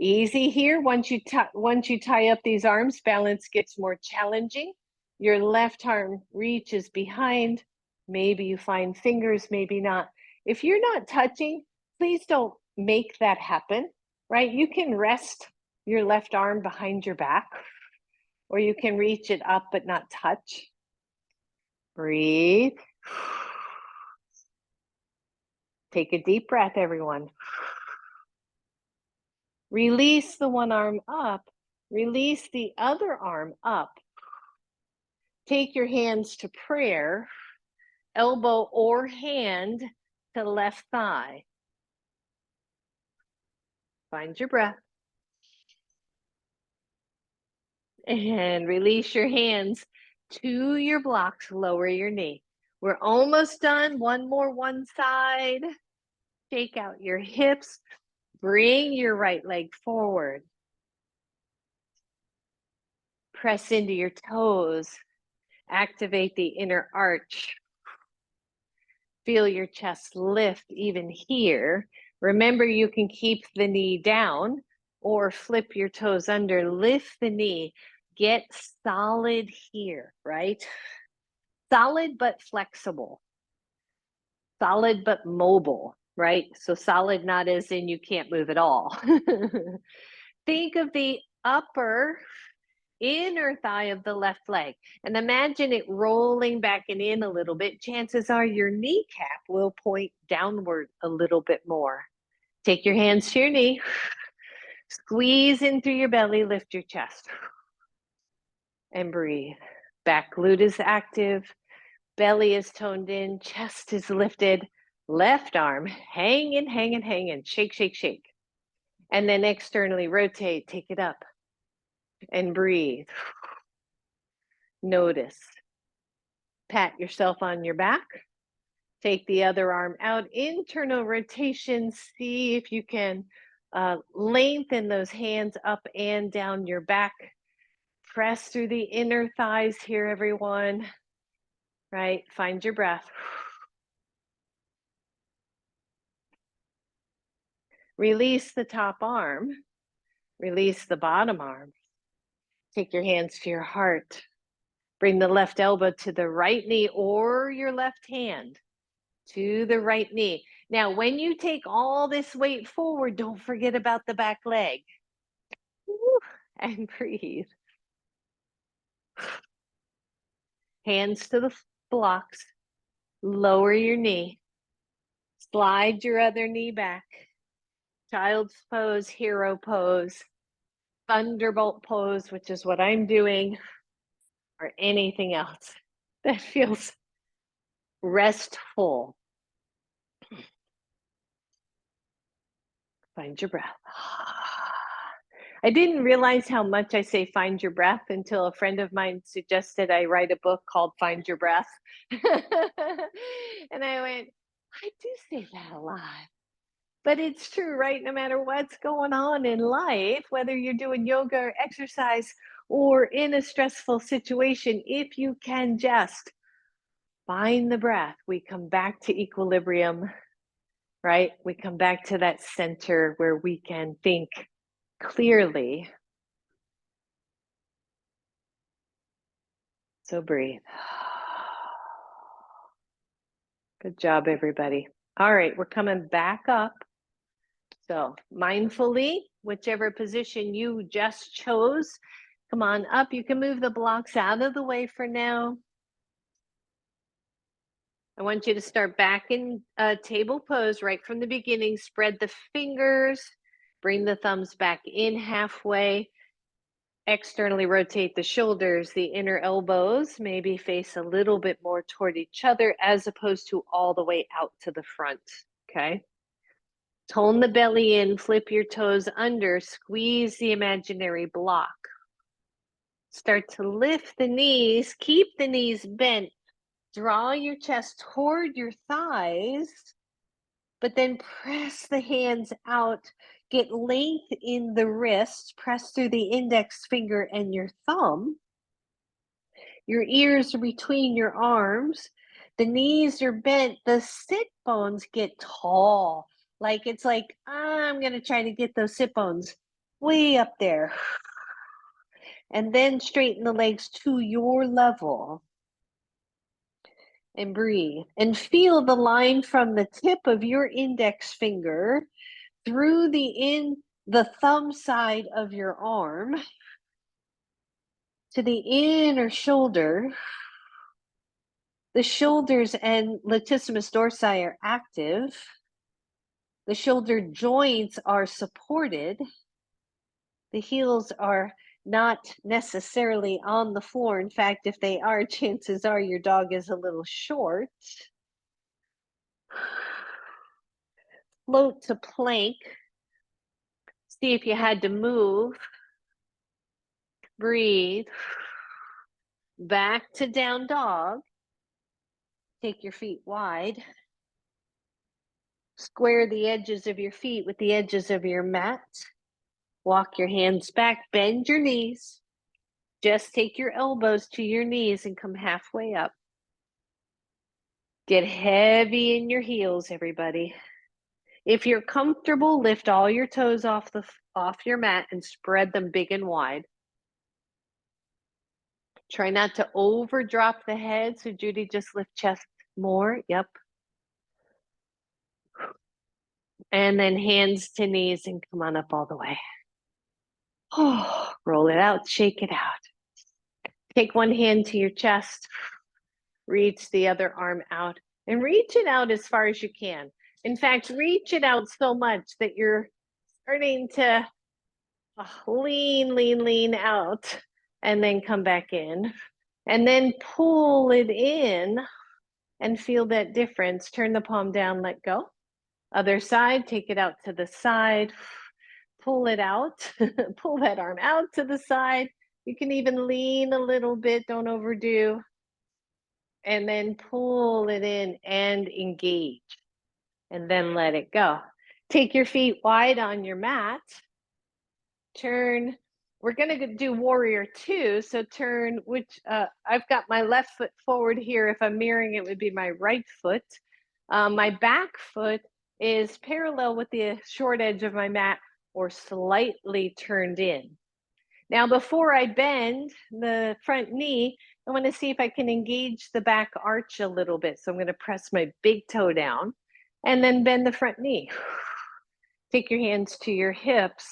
Easy here. Once you tie up these arms, balance gets more challenging. Your left arm reaches behind. Maybe you find fingers, maybe not. If you're not touching, please don't make that happen, right? You can rest your left arm behind your back, or you can reach it up but not touch. Breathe. Take a deep breath, everyone. Release the one arm up. Release the other arm up. Take your hands to prayer, elbow or hand to left thigh. Find your breath. And release your hands to your blocks, lower your knee. We're almost done. One more, one side. Shake out your hips. Bring your right leg forward. Press into your toes. Activate the inner arch. Feel your chest lift even here. Remember, you can keep the knee down or flip your toes under, lift the knee, get solid here, right? Solid but flexible, solid but mobile, right? So solid not as in you can't move at all. Think of the upper inner thigh of the left leg and imagine it rolling back and in a little bit. Chances are your kneecap will point downward a little bit more. Take your hands to your knee, squeeze in through your belly, lift your chest, and breathe. Back glute is active, belly is toned in, chest is lifted, left arm hanging, hanging, hanging, shake, shake, shake. And then externally rotate, take it up, and breathe. Notice. Pat yourself on your back. Take the other arm out, internal rotation. See if you can lengthen those hands up and down your back. Press through the inner thighs here, everyone. Right, find your breath. Release the top arm. Release the bottom arm. Take your hands to your heart. Bring the left elbow to the right knee or your left hand to the right knee. Now, when you take all this weight forward, don't forget about the back leg. And breathe. Hands to the blocks. Lower your knee. Slide your other knee back. Child's pose, hero pose, thunderbolt pose, which is what I'm doing, or anything else that feels restful. Find your breath. I didn't realize how much I say find your breath until a friend of mine suggested I write a book called Find Your Breath. And I went, I do say that a lot. But it's true, right? No matter what's going on in life, whether you're doing yoga or exercise or in a stressful situation, if you can just find the breath, we come back to equilibrium, right? We come back to that center where we can think clearly. So breathe. Good job, everybody. All right, we're coming back up. So mindfully, whichever position you just chose, Come on up. You can move the blocks out of the way for now. I want you to start back in table pose right from the beginning. Spread the fingers, bring the thumbs back in halfway. Externally rotate the shoulders, the inner elbows maybe face a little bit more toward each other as opposed to all the way out to the front, okay? Tone the belly in, flip your toes under, squeeze the imaginary block. Start to lift the knees, keep the knees bent, draw your chest toward your thighs, but then press the hands out, get length in the wrist, press through the index finger and your thumb. Your ears are between your arms, the knees are bent, the sit bones get tall. Like it's like, I'm gonna try to get those sit bones way up there. And then straighten the legs to your level. And breathe. And feel the line from the tip of your index finger through the thumb side of your arm to the inner shoulder. The shoulders and latissimus dorsi are active. The shoulder joints are supported. The heels are not necessarily on the floor. In fact, if they are, chances are your dog is a little short. Float to plank. See if you had to move. Breathe. Back to down dog. Take your feet wide. Square the edges of your feet with the edges of your mat. Walk your hands back, bend your knees. Just take your elbows to your knees and come halfway up. Get heavy in your heels, everybody. If you're comfortable, lift all your toes off your mat and spread them big and wide. Try not to overdrop the head. So Judy, just lift chest more. Yep. And then hands to knees and come on up all the way. Oh, roll it out, shake it out. Take one hand to your chest, reach the other arm out, and reach it out as far as you can. In fact, reach it out so much that you're starting to lean out, and then come back in. And then pull it in and feel that difference. Turn the palm down, let go. Other side, take it out to the side. Pull it out, pull that arm out to the side. You can even lean a little bit, don't overdo. And then pull it in and engage. And then let it go. Take your feet wide on your mat. Turn, we're gonna do warrior two. So turn, I've got my left foot forward here. If I'm mirroring, it would be my right foot. My back foot is parallel with the short edge of my mat or slightly turned in. Now, before I bend the front knee, I want to see if I can engage the back arch a little bit. So I'm going to press my big toe down and then bend the front knee. Take your hands to your hips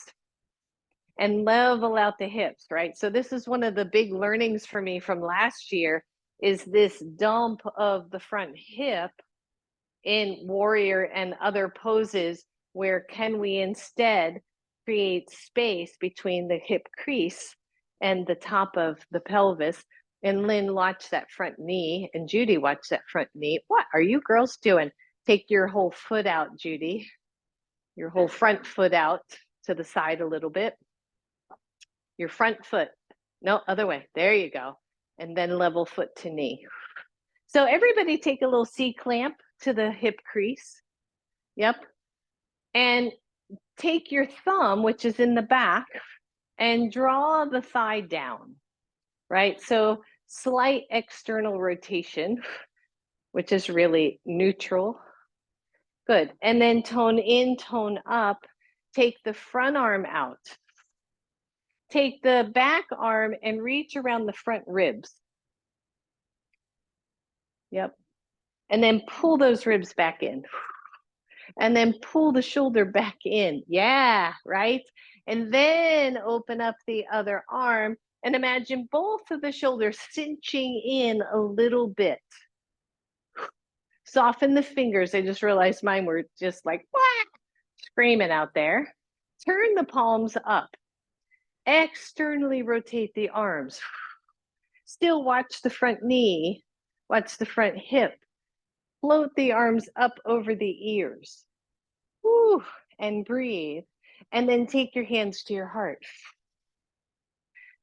and level out the hips, right? So this is one of the big learnings for me from last year is this dump of the front hip in warrior and other poses where can we instead create space between the hip crease and the top of the pelvis. And Lynn, watch that front knee, and Judy, watch that front knee. What are you girls doing? Take your whole foot out, Judy. Your whole front foot out to the side a little bit. Your front foot, no, other way. There you go. And then level foot to knee. So everybody take a little C-clamp to the hip crease. Yep. And take your thumb, which is in the back, and draw the thigh down, right? So slight external rotation, which is really neutral. Good. And then tone in, tone up. Take the front arm out. Take the back arm and reach around the front ribs. Yep. And then pull those ribs back in. And then pull the shoulder back in. Yeah, right? And then open up the other arm And imagine both of the shoulders cinching in a little bit. Soften the fingers. I just realized mine were just like screaming out there. Turn the palms up. Externally rotate the arms. Still watch the front knee. Watch the front hip. Float the arms up over the ears. Whew, and breathe. And then take your hands to your heart.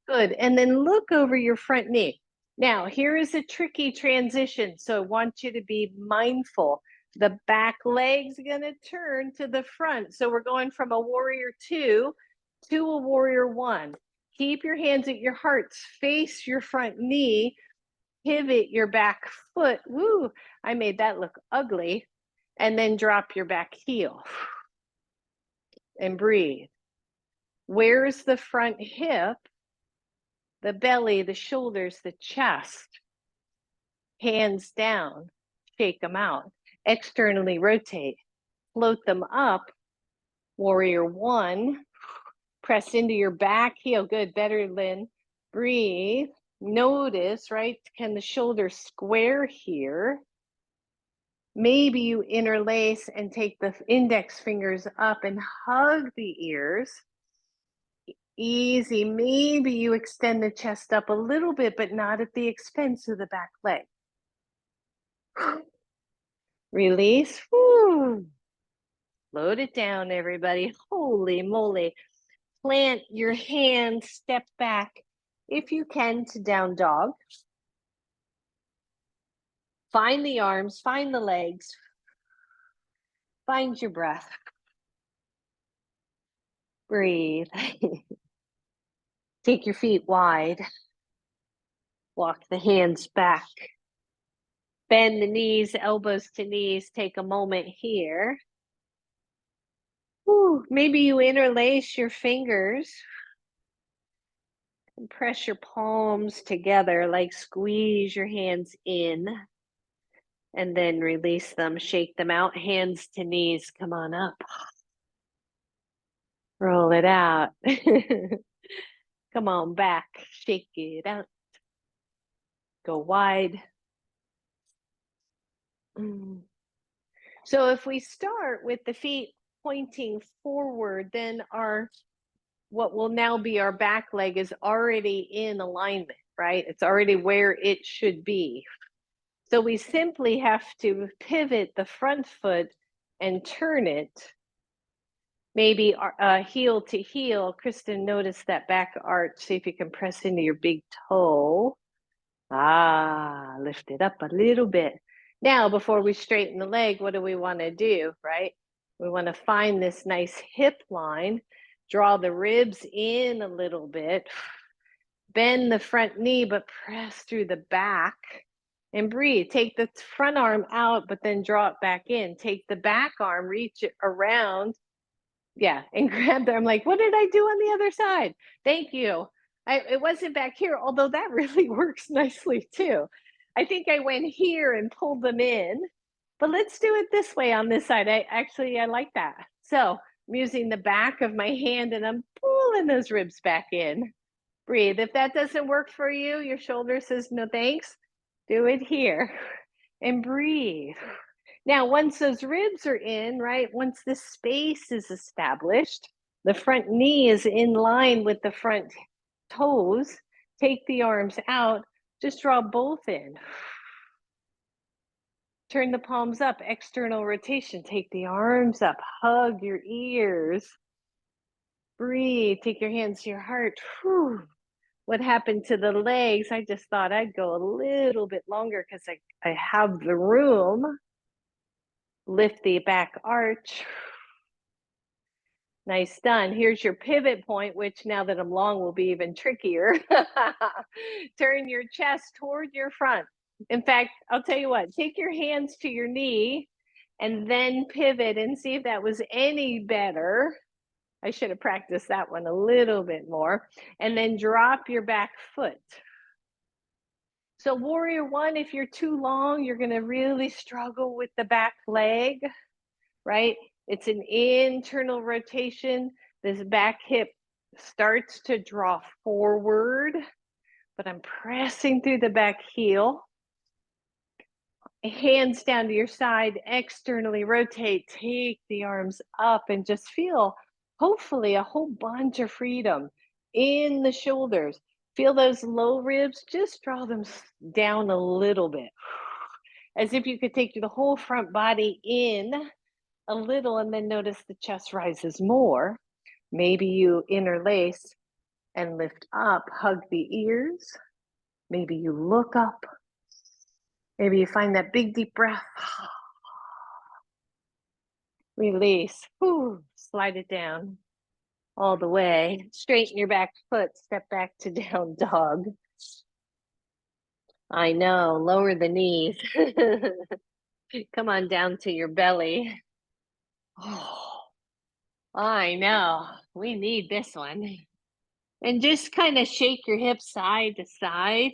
Good. And then look over your front knee. Now, here is a tricky transition. So I want you to be mindful. The back leg's going to turn to the front. So we're going from a warrior 2 to a warrior 1. Keep your hands at your hearts. Face your front knee. Pivot your back foot. Woo, I made that look ugly. And then drop your back heel. And breathe. Where's the front hip? The belly, the shoulders, the chest. Hands down, shake them out. Externally rotate, float them up. Warrior 1, press into your back heel. Good, better, Lynn. Breathe. Notice, right? Can the shoulders square here? Maybe you interlace and take the index fingers up and hug the ears. Easy. Maybe you extend the chest up a little bit, but not at the expense of the back leg. Release. Woo. Load it down, everybody. Holy moly. Plant your hands, step back, if you can, to down dog. Find the arms, find the legs. Find your breath. Breathe. Take your feet wide. Walk the hands back. Bend the knees, elbows to knees. Take a moment here. Ooh, maybe you interlace your fingers and press your palms together, like squeeze your hands in and then release them, shake them out, hands to knees, come on up. Roll it out. Come on back, shake it out. Go wide. So if we start with the feet pointing forward, then what will now be our back leg is already in alignment, right? It's already where it should be. So we simply have to pivot the front foot and turn it, maybe heel to heel. Kristen, notice that back arch. See if you can press into your big toe. Lift it up a little bit. Now, before we straighten the leg, what do we want to do, right? We want to find this nice hip line, draw the ribs in a little bit, bend the front knee, but press through the back and breathe. Take the front arm out, but then draw it back in. Take the back arm, reach it around. Yeah, and grab there. I'm like, what did I do on the other side? Thank you. It wasn't back here, although that really works nicely too. I think I went here and pulled them in, but let's do it this way on this side. I like that. So I'm using the back of my hand and I'm pulling those ribs back in. Breathe. If that doesn't work for you, your shoulder says no thanks, do it here and breathe. Now, once those ribs are in, right, once the space is established, the front knee is in line with the front toes, take the arms out, just draw both in. Turn the palms up, external rotation, take the arms up, hug your ears. Breathe, take your hands to your heart. Whew. What happened to the legs? I just thought I'd go a little bit longer because I have the room. Lift the back arch. Nice, done. Here's your pivot point, which now that I'm long will be even trickier. Turn your chest toward your front. In fact, I'll tell you what, take your hands to your knee and then pivot and see if that was any better. I should have practiced that one a little bit more. And then drop your back foot. So warrior 1, if you're too long, you're going to really struggle with the back leg, right? It's an internal rotation. This back hip starts to draw forward, but I'm pressing through the back heel. Hands down to your side, externally rotate, take the arms up and just feel, hopefully, a whole bunch of freedom in the shoulders. Feel those low ribs, just draw them down a little bit. As if you could take the whole front body in a little and then notice the chest rises more. Maybe you interlace and lift up, hug the ears. Maybe you look up. Maybe you find that big deep breath. Release. Whew, slide it down all the way. Straighten your back foot. Step back to down dog. I know. Lower the knees. Come on down to your belly. Oh, I know. We need this one. And just kind of shake your hips side to side.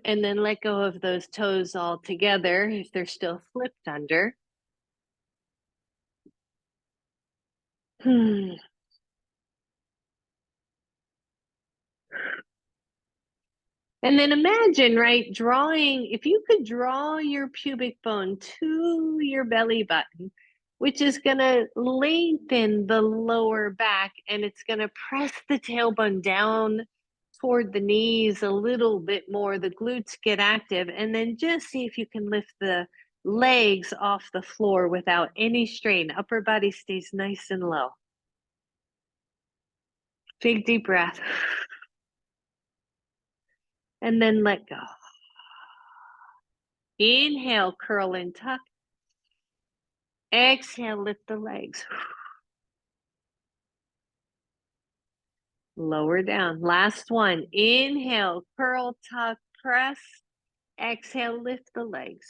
And then let go of those toes all together if they're still flipped under. And then imagine, right, drawing, if you could draw your pubic bone to your belly button, which is going to lengthen the lower back, and it's going to press the tailbone down toward the knees a little bit more. The glutes get active, and then just see if you can lift the legs off the floor without any strain. Upper body stays nice and low. Big deep breath. And then let go. Inhale, curl and tuck. Exhale, lift the legs. Lower down. Last one. Inhale, curl, tuck, press. Exhale, lift the legs.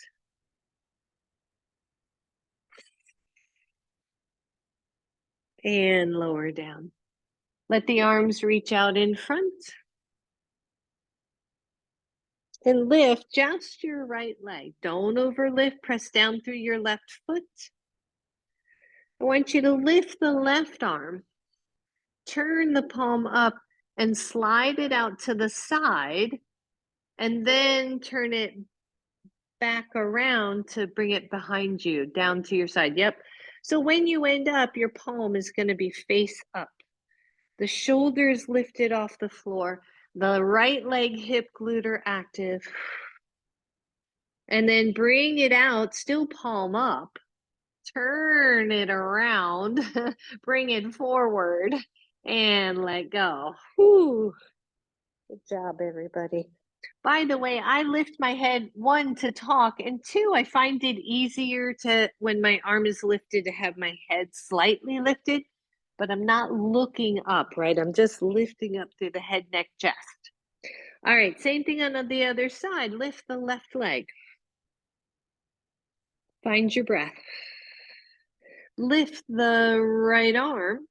And lower down. Let the arms reach out in front. And lift just your right leg. Don't overlift. Press down through your left foot. I want you to lift the left arm. Turn the palm up and slide it out to the side. And then turn it back around to bring it behind you, down to your side. Yep. So when you end up, your palm is going to be face up. The shoulders lifted off the floor. The right leg, hip, glute are active. And then bring it out, still palm up. Turn it around. Bring it forward. And let go. Whew. Good job, everybody. By the way, I lift my head, one, to talk, and two, I find it easier to, when my arm is lifted, to have my head slightly lifted, but I'm not looking up, right? I'm just lifting up through the head, neck, chest. All right, same thing on the other side. Lift the left leg. Find your breath. Lift the right arm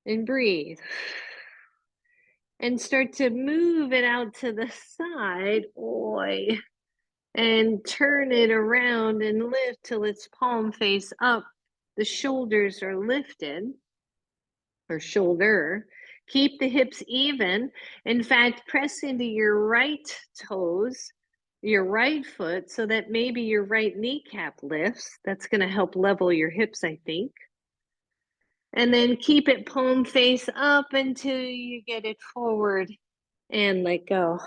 and breathe. And start to move it out to the side. Oi. And turn it around and lift till it's palm face up. The shoulders are lifted, or shoulder. Keep the hips even. In fact, press into your right toes, your right foot, so that maybe your right kneecap lifts. That's going to help level your hips, I think. And then keep it palm face up until you get it forward and let go.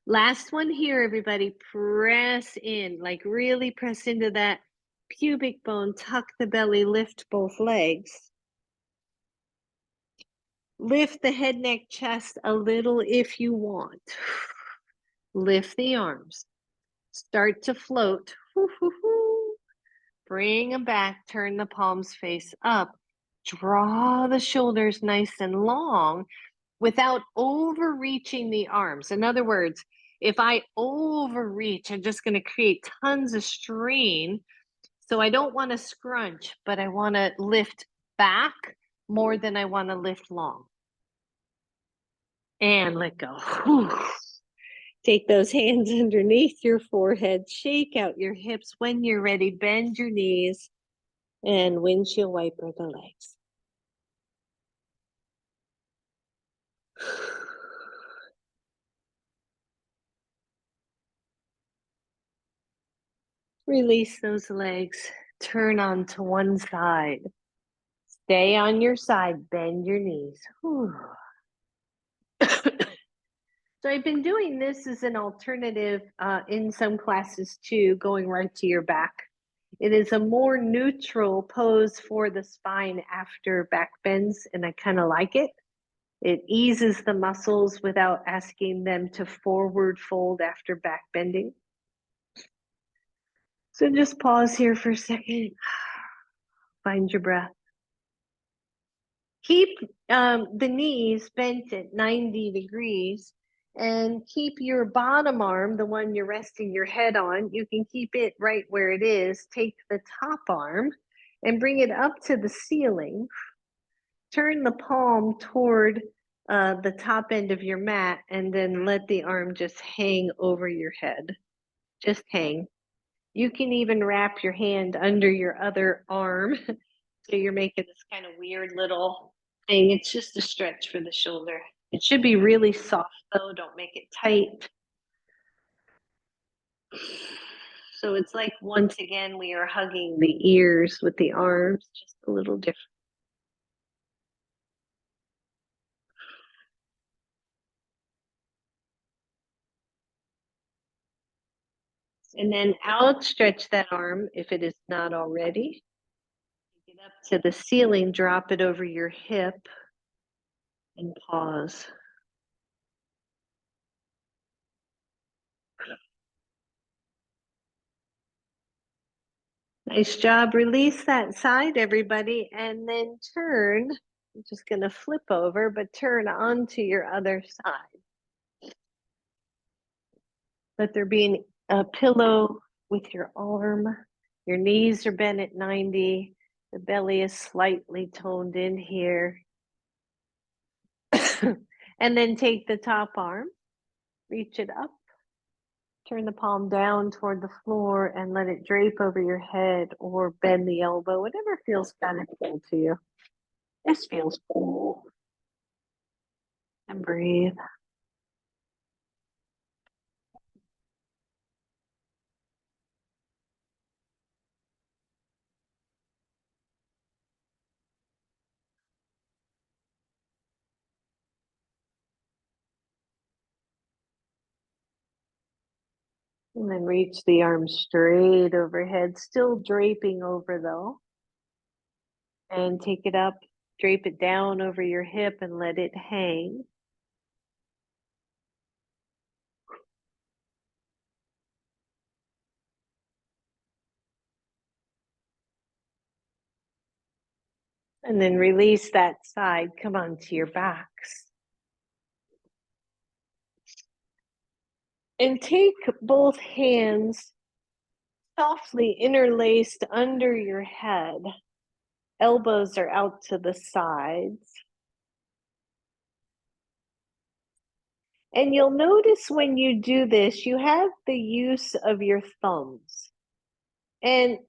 Last one here, everybody. Press in, like really press into that pubic bone, tuck the belly, lift both legs. Lift the head, neck, chest a little if you want. Lift the arms. Start to float. Bring them back, turn the palms face up. Draw the shoulders nice and long without overreaching the arms. In other words, if I overreach, I'm just going to create tons of strain. So I don't want to scrunch, but I want to lift back more than I want to lift long. And let go. Whew. Take those hands underneath your forehead. Shake out your hips. When you're ready, bend your knees. And windshield wiper the legs. Release those legs. Turn onto one side. Stay on your side. Bend your knees. So I've been doing this as an alternative in some classes too, going right to your back. It is a more neutral pose for the spine after back bends, and I kind of like it. It eases the muscles without asking them to forward fold after back bending. So just pause here for a second. Find your breath. Keep the knees bent at 90 degrees and keep your bottom arm, the one you're resting your head on, you can keep it right where it is. Take the top arm and bring it up to the ceiling. Turn the palm toward the top end of your mat and then let the arm just hang over your head. Just hang. You can even wrap your hand under your other arm. So you're making this kind of weird little thing. It's just a stretch for the shoulder. It should be really soft though. Don't make it tight. So it's like, once again, we are hugging the ears with the arms, just a little different. And then outstretch that arm if it is not already. Get up to the ceiling, drop it over your hip, and pause. Nice job. Release that side, everybody, and then turn. I'm just going to flip over, but turn onto your other side. Let there be a pillow with your arm. Your knees are bent at 90. The belly is slightly toned in here. And then take the top arm, reach it up, turn the palm down toward the floor and let it drape over your head or bend the elbow, whatever feels kind of cool to you. This feels cool. And breathe. And then reach the arm straight overhead, still draping over though. And take it up, drape it down over your hip and let it hang. And then release that side, come onto your backs. And take both hands softly interlaced under your head. Elbows are out to the sides. And you'll notice when you do this, you have the use of your thumbs. And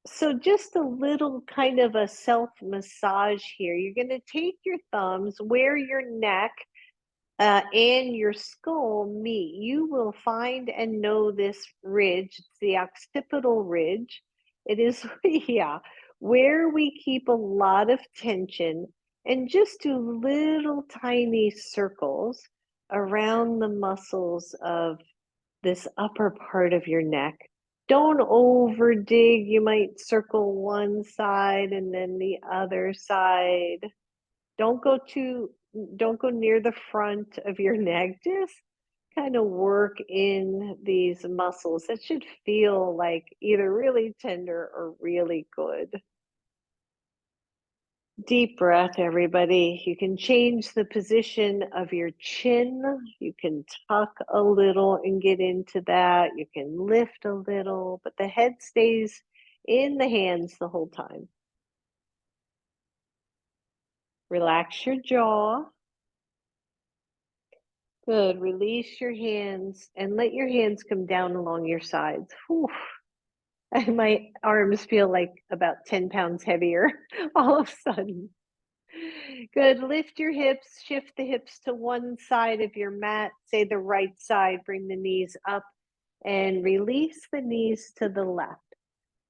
so just a little kind of a self massage here. You're going to take your thumbs where your neck and your skull meet. You will find and know this ridge. It's the occipital ridge. It is, yeah, where we keep a lot of tension, and just do little tiny circles around the muscles of this upper part of your neck. Don't over dig. You might circle one side and then the other side. Don't go near the front of your neck. Just kind of work in these muscles. That should feel like either really tender or really good. Deep breath, everybody. You can change the position of your chin. You can tuck a little and get into that. You can lift a little, but the head stays in the hands the whole time. Relax your jaw. Good. Release your hands and let your hands come down along your sides. Whew. My arms feel like about 10 pounds heavier all of a sudden. Good. Lift your hips, shift the hips to one side of your mat, say the right side, bring the knees up and release the knees to the left.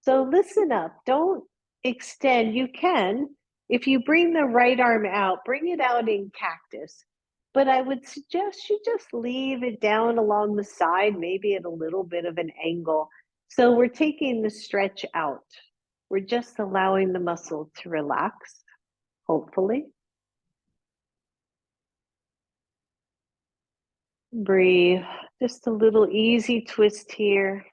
So listen up, don't extend. You can, if you bring the right arm out, bring it out in cactus. But I would suggest you just leave it down along the side, maybe at a little bit of an angle. So we're taking the stretch out. We're just allowing the muscle to relax, hopefully. Breathe. Just a little easy twist here.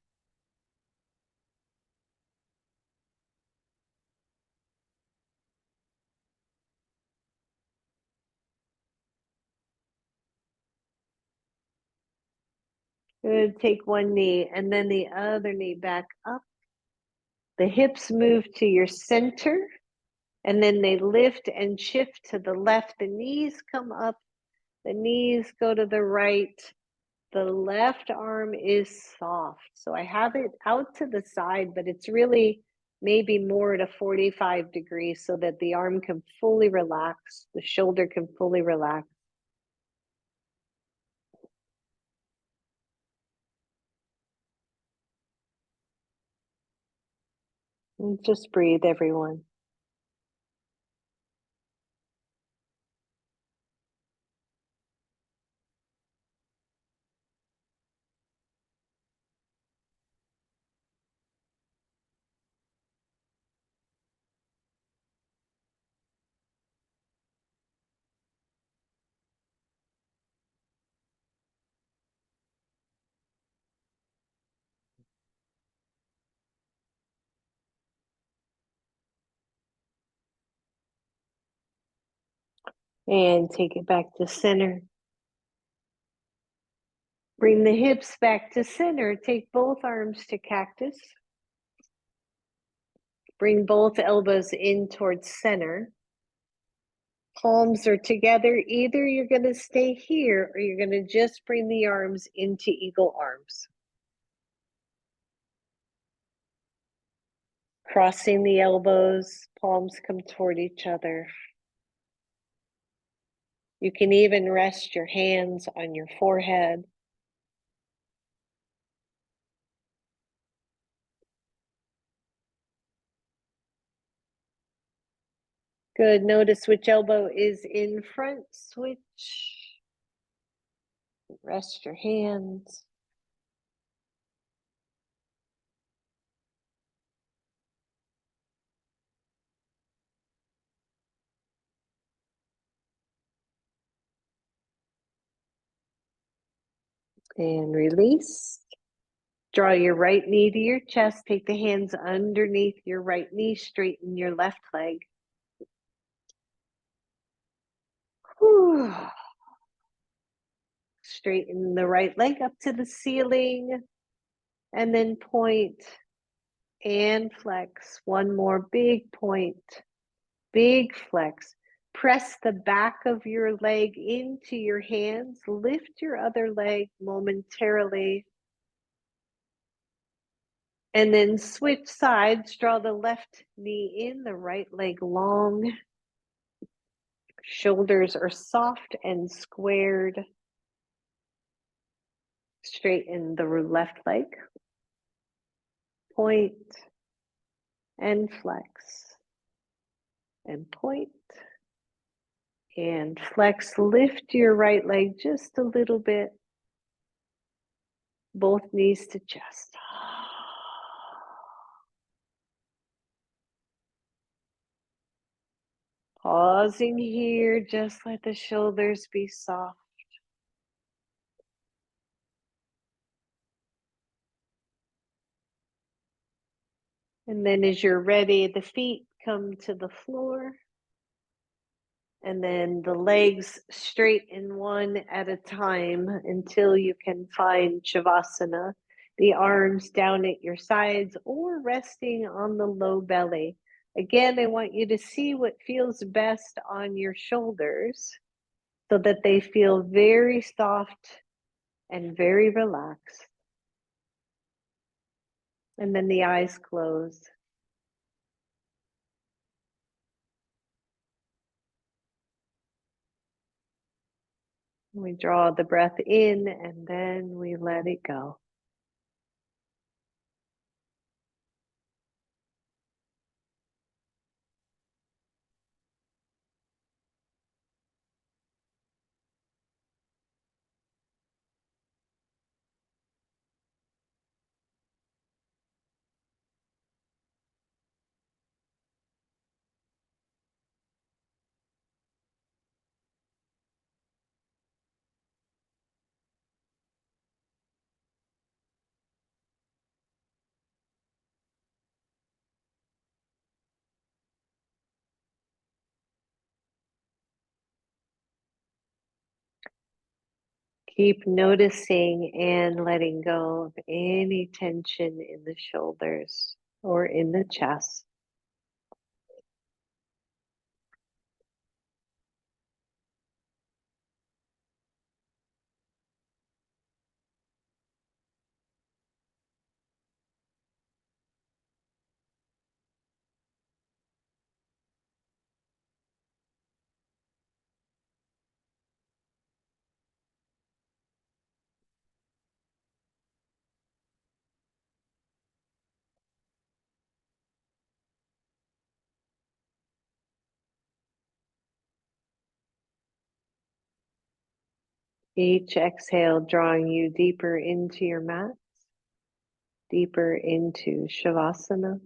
Good. Take one knee and then the other knee back up. The hips move to your center and then they lift and shift to the left. The knees come up, the knees go to the right. The left arm is soft. So I have it out to the side, but it's really maybe more at a 45 degrees so that the arm can fully relax, the shoulder can fully relax. And just breathe, everyone. And take it back to center. Bring the hips back to center. Take both arms to cactus. Bring both elbows in towards center. Palms are together. Either you're going to stay here or you're going to just bring the arms into eagle arms. Crossing the elbows, palms come toward each other. You can even rest your hands on your forehead. Good. Notice which elbow is in front. Switch. Rest your hands. And release. Draw your right knee to your chest. Take the hands underneath your right knee. Straighten your left leg. Whew. Straighten the right leg up to the ceiling. And then point and flex. One more big point. Big flex. Press the back of your leg into your hands. Lift your other leg momentarily. And then switch sides. Draw the left knee in, the right leg long. Shoulders are soft and squared. Straighten the left leg. Point and flex. And point and flex. Lift your right leg just a little bit. Both knees to chest. Pausing here, just let the shoulders be soft. And then as you're ready, the feet come to the floor. And then the legs straight in one at a time until you can find Shavasana. The arms down at your sides or resting on the low belly. Again, I want you to see what feels best on your shoulders so that they feel very soft and very relaxed. And then the eyes close. We draw the breath in and then we let it go. Keep noticing and letting go of any tension in the shoulders or in the chest. Each exhale drawing you deeper into your mat, deeper into Shavasana.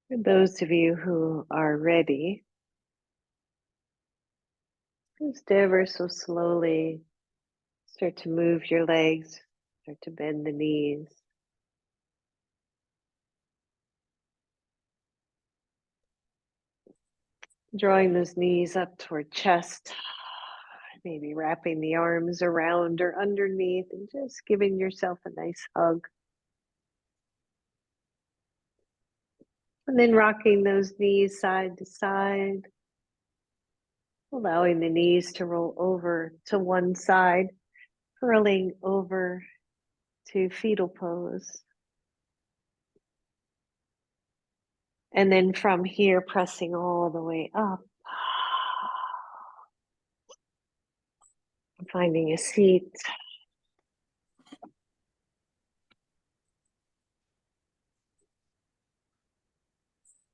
For those of you who are ready, just ever so slowly start to move your legs, start to bend the knees. Drawing those knees up toward chest, maybe wrapping the arms around or underneath and just giving yourself a nice hug. And then rocking those knees side to side, allowing the knees to roll over to one side, curling over to fetal pose. And then from here, pressing all the way up, finding a seat.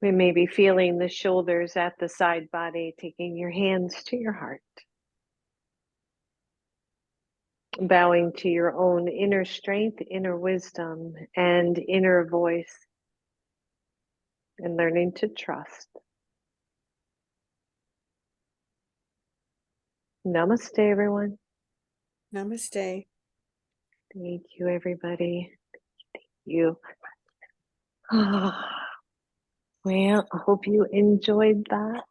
We may be feeling the shoulders at the side body, taking your hands to your heart. Bowing to your own inner strength, inner wisdom, and inner voice, and learning to trust. Namaste, everyone. Namaste. Thank you, everybody. Thank you. Well, I hope you enjoyed that.